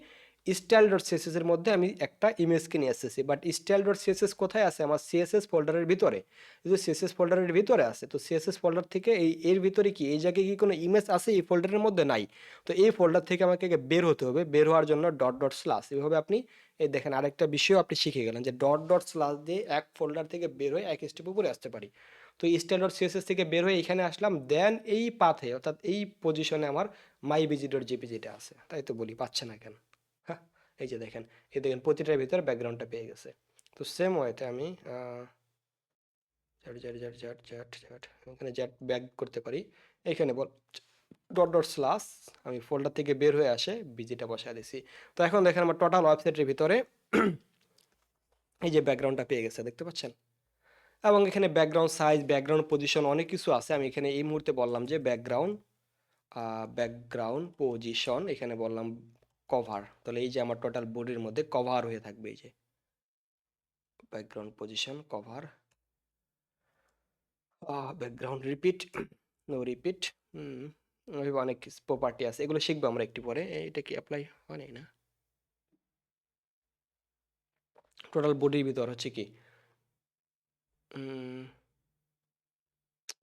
স্টাইল ডট সিএসএস এর মধ্যে আমি একটা ইমেজকে নিয়ে আসতেছি, বাট স্টাইল ডট সিএসএস কোথায় আছে, আমার সিএসএস ফোল্ডারের ভিতরে। যদি সিএসএস ফোল্ডারের ভিতরে আছে, তো সিএসএস ফোল্ডার থেকে এর ভিতরে কি এই জায়গায় কি কোনো ইমেজ আছে, এই ফোল্ডারের মধ্যে নাই। তো এই ফোল্ডার থেকে আমাকে বের হতে হবে, বের হওয়ার জন্য ডট ডট স্ল্যাশ, এভাবে আপনি এই দেখেন আরেকটা বিষয় আপনি শিখে গেলেন যে ডট ডট স্ল্যাশ দিয়ে এক ফোল্ডার থেকে বের হয়ে এক স্টেপ উপরে আসতে পারি। তো স্টাইল ডট সিএসএস থেকে বের হয়ে এখানে আসলাম, দেন এই পাথে অর্থাৎ এই পজিশনে আমার মাই বিজি ডট জেপিজিটা আছে। তাই তো বলি, পাচ্ছে না কেন? হ্যাঁ, এই যে দেখেন, এই দেখেন প্রতিটার ভিতরে ব্যাকগ্রাউন্ডটা পেয়ে গেছে। তো সেম ওয়েতে আমি এখানে জ্যাট ব্যাক করতে পারি। এখানে বল ডট ডট স্ল্যাশ, আমি ফোল্ডার থেকে বের হয়ে আসে বিজিটা বসায় দিছি। তো এখন দেখেন আমার টোটাল ওয়েবসাইটের ভিতরে এই যে ব্যাকগ্রাউন্ডটা পেয়ে গেছে, দেখতে পাচ্ছেন। এবং এখানে ব্যাকগ্রাউন্ড সাইজ, ব্যাকগ্রাউন্ড পজিশন অনেক কিছু আছে। আমি এখানে এই মুহূর্তে বললাম যে ব্যাকগ্রাউন্ড পজিশন, এখানে বললাম কভার। তাহলে এই যে আমার টোটাল বডির মধ্যে কভার হয়ে থাকবে, এই যে background position cover, background repeat, no repeat. অনেক প্রপার্টি আছে, এগুলো শিখবো আমরা একটু পরে। এটা কি অ্যাপ্লাই হয় না? টোটাল বডির ভিতর হচ্ছে কি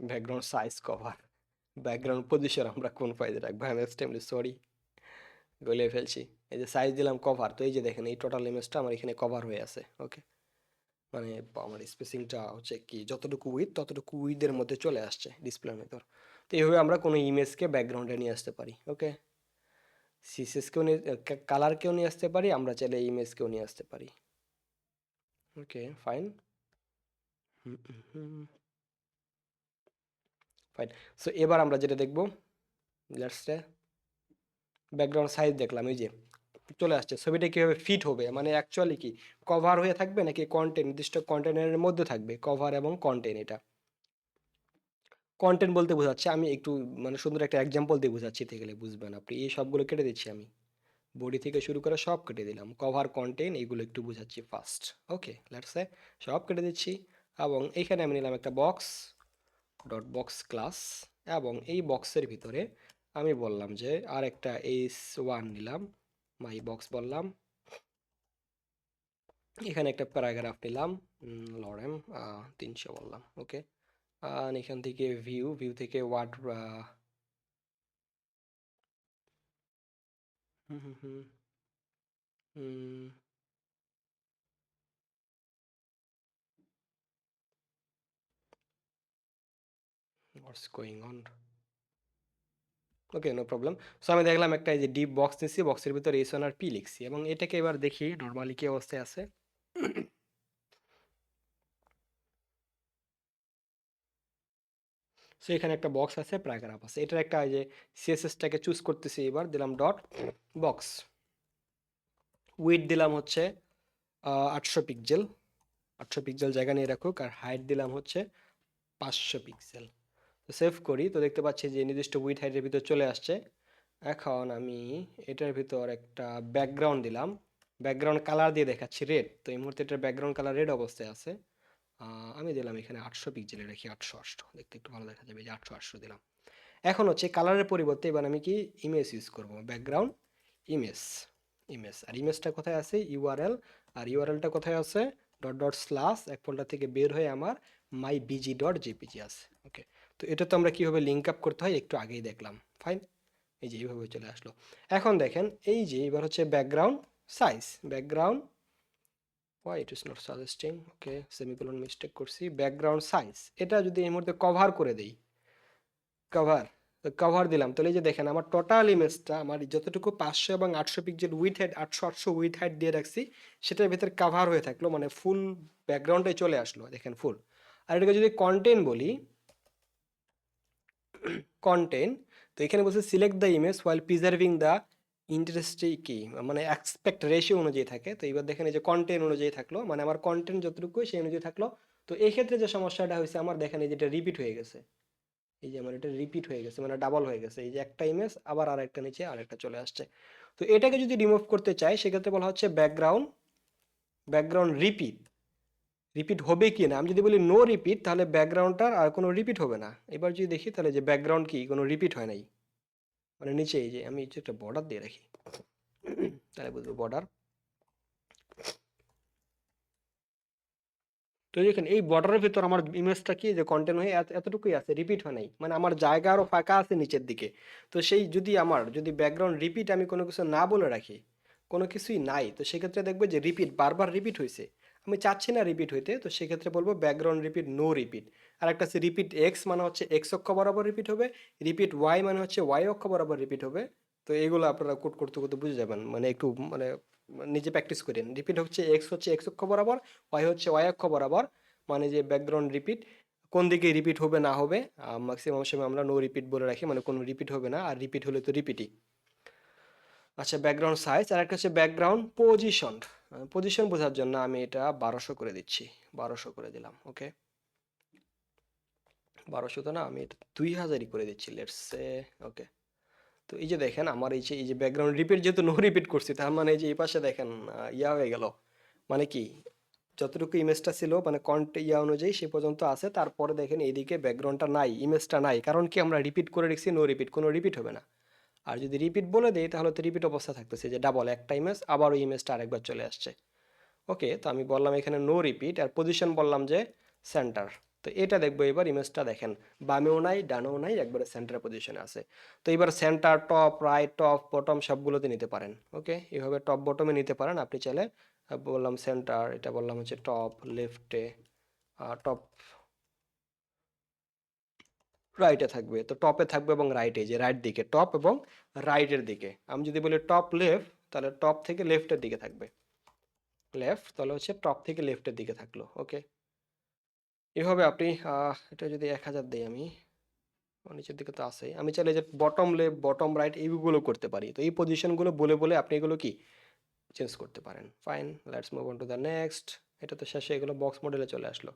background size cover, background position আমরা কোন ফাইলে রাখবো, আমি এক্সট্রিমলি সরি, গলিয়ে ফেলছি। এই যে সাইজ দিলাম কভার, তো এই যে দেখেন এই টোটাল ইমেজটা আমার এখানে কভার হয়ে আছে। ওকে, মানে আমার স্পেসিংটা হচ্ছে কি যতটুকু উইথ ততটুকু উইথের মধ্যে চলে আসছে ডিসপ্লের ভিতর। তো এইভাবে আমরা কোনো ইমেজকে ব্যাকগ্রাউন্ডে নিয়ে আসতে পারি। ওকে, সিএসএসকেও নিয়ে, কালারকেও নিয়ে আসতে পারি, আমরা চাইলে ইমেজকেও নিয়ে আসতে পারি। Okay fine, fine. সো এবার আমরা যেটা দেখবো, লেটস সে ব্যাকগ্রাউন্ড সাইজ দেখলাম, এই যে চলে আসছে। ছবিটা কীভাবে ফিট হবে, মানে অ্যাকচুয়ালি কি কভার হয়ে থাকবে নাকি কন্টেন্ট, নির্দিষ্ট কন্টেন্টের মধ্যে থাকবে, কভার এবং কন্টেন্ট। এটা কন্টেন্ট বলতে বোঝাচ্ছে, আমি একটু মানে সুন্দর একটা এক্সাম্পল দিয়ে বোঝাচ্ছি, গেলে বুঝবেন আপনি। এই সবগুলো কেটে দিচ্ছি আমি, বডি থেকে শুরু করে সব কেটে দিলাম, কভার কন্টেন্ট এইগুলো একটু বোঝাচ্ছি ফার্স্ট। ওকে, লেটস সে সব কেটে দিচ্ছি। এবং এইখানে আমি নিলাম একটা বক্স, ডট বক্স ক্লাস, এবং এই বক্সের ভিতরে আমি বললাম যে আর একটা s1 নিলাম, মাই বক্স বললাম। এখানে একটা প্যারাগ্রাফ নিলাম, লরেম 300 বললাম। ওকে, আর এখান থেকে ভিউ, ভিউ থেকে word, hmm hmm hmm hmm what's going on. Okay, no problem. So আমি দেখলাম একটা এই যে ডিপ বক্স নিচ্ছি, বক্সের ভিতরে s1 আর p লিখছি, এবং এটাকে এবার দেখি নর্মালি কি অবস্থায় আছে। সো এখানে একটা বক্স আছে, প্যারাগ্রাফ আছে, এটার একটা এই যে সিএসএসটাকে চুজ করতেছি, এবার দিলাম ডট বক্স, উইথ দিলাম হচ্ছে 800 পিক্সেল, 800 পিক্সেল জায়গা নিয়ে রাখুক, আর হাইট দিলাম হচ্ছে 500 পিক্সেল। তো সেভ করি, তো দেখতে পাচ্ছি যে নির্দিষ্ট উইথ হাইটের ভিতর চলে আসছে। এখন আমি এটার ভিতর একটা ব্যাকগ্রাউন্ড দিলাম, ব্যাকগ্রাউন্ড কালার দিয়ে দেখাচ্ছি রেড। তো এই মুহূর্তে এটার ব্যাকগ্রাউন্ড কালার রেড অবস্থায় আছে। আমি দিলাম এখানে 800 পিক্সেলে রাখি, 800 দেখতে একটু ভালো দেখা যাবে, যে 800 দিলাম। এখন হচ্ছে কালারের পরিবর্তে এবার আমি কি ইমেজ ইউজ করব, ব্যাকগ্রাউন্ড ইমেজ, ইমেজ। আর ইমেজটা কোথায় আছে, ইউআরএল, আর ইউআরএলটা কোথায় আছে, ডট ডট স্ল্যাশ এক ফোল্ডার থেকে বের হয়ে আমার মাই বিজি ডট জেপিজি আছে। ওকে, তো এটা তো আমরা কীভাবে লিঙ্ক আপ করতে হয় একটু আগেই দেখলাম। ফাইন, এই যে এইভাবে চলে আসলো। এখন দেখেন এই যে এবার হচ্ছে background size, background, why it is not suggesting, okay semicolon mistake করছি, ব্যাকগ্রাউন্ড সাইজ, এটা যদি এই মুহূর্তে কভার করে দেই, কভার, কভার দিলাম, তাহলে এই যে দেখেন আমার টোটাল ইমেজটা, আমার যতটুকু 500 এবং 800 pixel with height, 800 with height দিয়ে রাখছি, সেটার ভিতরে কভার হয়ে থাকলো, মানে ফুল ব্যাকগ্রাউন্ডে চলে আসলো, দেখেন ফুল। আর এটাকে যদি কন্টেন্ট বলি, কন্টেন্ট, তো এখানে বলছে select the image while preserving the ইন্টারেস্টে কি, মানে অ্যাসপেক্ট রেশিও অনুযায়ী থাকে। তো এবার দেখেন এই যে কন্টেন্ট অনুযায়ী থাকলো, মানে আমার কন্টেন্ট যতটুকু সেই অনুযায়ী থাকলো। তো এই ক্ষেত্রে যে সমস্যাটা হয়েছে আমার, দেখেন এই যেটা রিপিট হয়ে গেছে, এই যে আমার এটা রিপিট হয়ে গেছে, মানে ডাবল হয়ে গেছে, এই যে একটা ইমেজ আবার আর একটা নিচে আর একটা চলে আসছে। তো এটাকে যদি রিমুভ করতে চাই, সেক্ষেত্রে বলা হচ্ছে ব্যাকগ্রাউন্ড, ব্যাকগ্রাউন্ড রিপিট, রিপিট হবে কি না, আমি যদি বলি নো রিপিট তাহলে ব্যাকগ্রাউন্ডটার আর কোনো রিপিট হবে না। এবার যদি দেখি তাহলে যে ব্যাকগ্রাউন্ড কি কোনো রিপিট হয় নাই, মানে নিচে এই যে আমি একটা বর্ডার দিয়ে রাখি তাহলে বুঝবো বর্ডার। তো দেখেন এই বর্ডারের ভিতর আমার ইমেজটা কি যে কন্টেন্ট হয়ে এতটুকুই আছে, রিপিট হয় নাই, মানে আমার জায়গা আরও ফাঁকা আছে নিচের দিকে। তো সেই যদি আমার যদি ব্যাকগ্রাউন্ড রিপিট আমি কোনো কিছু না বলে রাখি, কোনো কিছুই নাই, তো সেক্ষেত্রে দেখবে যে রিপিট বারবার রিপিট হয়েছে। আমি চাচ্ছি না রিপিট হইতে, তো সেক্ষেত্রে বলবো ব্যাকগ্রাউন্ড রিপিট নো রিপিট। আর একটা আছে রিপিট এক্স, মানে হচ্ছে এক্স অক্ষ বরাবর রিপিট হবে। রিপিট ওয়াই মানে হচ্ছে ওয়াই অক্ষ বরাবর রিপিট হবে। তো এইগুলো আপনারা কোড করতে করতে বুঝে যাবেন, মানে একটু মানে নিজে প্র্যাকটিস করেন। রিপিট হচ্ছে এক্স অক্ষ বরাবর, ওয়াই হচ্ছে ওয়াই অক্ষ বরাবর, মানে যে ব্যাকগ্রাউন্ড রিপিট কোন দিকে রিপিট হবে না হবে। ম্যাক্সিমাম সময় আমরা নো রিপিট বলে রাখি, মানে কোনো রিপিট হবে না, আর রিপিট হলে তো রিপিটই। আচ্ছা, ব্যাকগ্রাউন্ড সাইজ। আর একটা হচ্ছে ব্যাকগ্রাউন্ড পজিশন। পজিশন বোঝার জন্য আমি এটা 1200 করে দিচ্ছি, 1200 করে দিলাম। ওকে, 1200 তো না, আমি এটা 2000ই করে দিচ্ছি, লেটস সে। ওকে, তো এই যে দেখেন আমার এই যে ব্যাকগ্রাউন্ড রিপিট যেহেতু নো রিপিট করছি, তার মানে এই যে এই পাশে দেখেন ইয়া হয়ে গেল, মানে কি যতটুকু ইমেজটা ছিল মানে ইয়া অনুযায়ী সে পর্যন্ত আছে, তারপরে দেখেন এইদিকে ব্যাকগ্রাউন্ডটা নাই, ইমেজটা নাই, কারণ কি আমরা রিপিট করে রেখেছি নো রিপিট, কোনো রিপিট হবে না। আর যদি রিপিট বলে দেই তাহলে তো রিপিট অবস্থা থাকতেছে, যে ডাবল একটা ইমেজ আবার ওই ইমেজটা আরেকবার চলে আসছে। ওকে, তো আমি বললাম এখানে নো রিপিট, আর পজিশন বললাম যে সেন্টার। তো এটা দেখবো এবার ইমেজটা দেখেন বামেও নাই ডানেও নাই, একবারে সেন্টার পজিশনে আছে। তো এবার centre, top, right, top, bottom সবগুলোতে নিতে পারেন। ওকে, এইভাবে টপ বটমে নিতে পারেন আপনি চাইলে। বললাম সেন্টার, এটা বললাম হচ্ছে টপ লেফটে, টপ রাইটে থাকবে, তো টপে থাকবে এবং রাইটে, যে রাইট দিকে টপ এবং রাইটের দিকে। আমি যদি বলি টপ লেফট, তাহলে টপ থেকে লেফটের দিকে থাকবে। লেফট তাহলে হচ্ছে টপ থেকে লেফটের দিকে থাকলো। ওকে, এভাবে আপনি এটা যদি 1000 দিই আমি, নিচের দিকে তো আছে, আমি চাইলে যে বটম লেফট বটম রাইট এইগুলো করতে পারি। তো এই পজিশনগুলো বলে বলে আপনি এগুলো কি চেঞ্জ করতে পারেন। Fine, let's move on to the next. এটা তো শেষে এগুলো বক্স মডেলে চলে আসলো।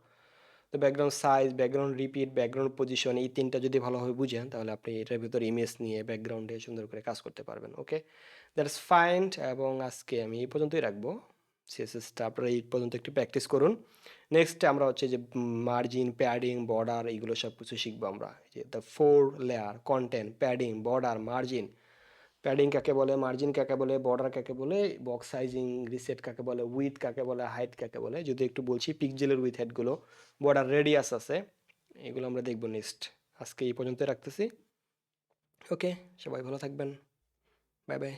তো background size, background repeat, background position, এই তিনটা যদি ভালোভাবে বুঝেন তাহলে আপনি এটার ভিতরে ইমেজ নিয়ে ব্যাকগ্রাউন্ডে সুন্দর করে কাজ করতে পারবেন। ওকে, দ্যাটস ফাইন। এবং আজকে আমি এই পর্যন্তই রাখবো। সিএসএসটা আপনারা এই পর্যন্ত একটু প্র্যাকটিস করুন। নেক্সট আমরা হচ্ছে যে মার্জিন, প্যাডিং, বর্ডার এইগুলো সব কিছু শিখবো আমরা। যে the 4 layer content, padding, border, margin. Padding কাকে বলে, মার্জিন কাকে বলে, বর্ডার কাকে বলে, বক্স সাইজিং, রিসেট কাকে বলে, উইথ কাকে বলে, হাইট কাকে বলে, যদি একটু বলছি পিক্সেলের উইথ হাইটগুলো, বর্ডার রেডিয়াস আছে, এগুলো আমরা দেখবো নেক্সট। আজকে এই পর্যন্ত রাখতেছি। ওকে, সবাই ভালো থাকবেন। Bye bye.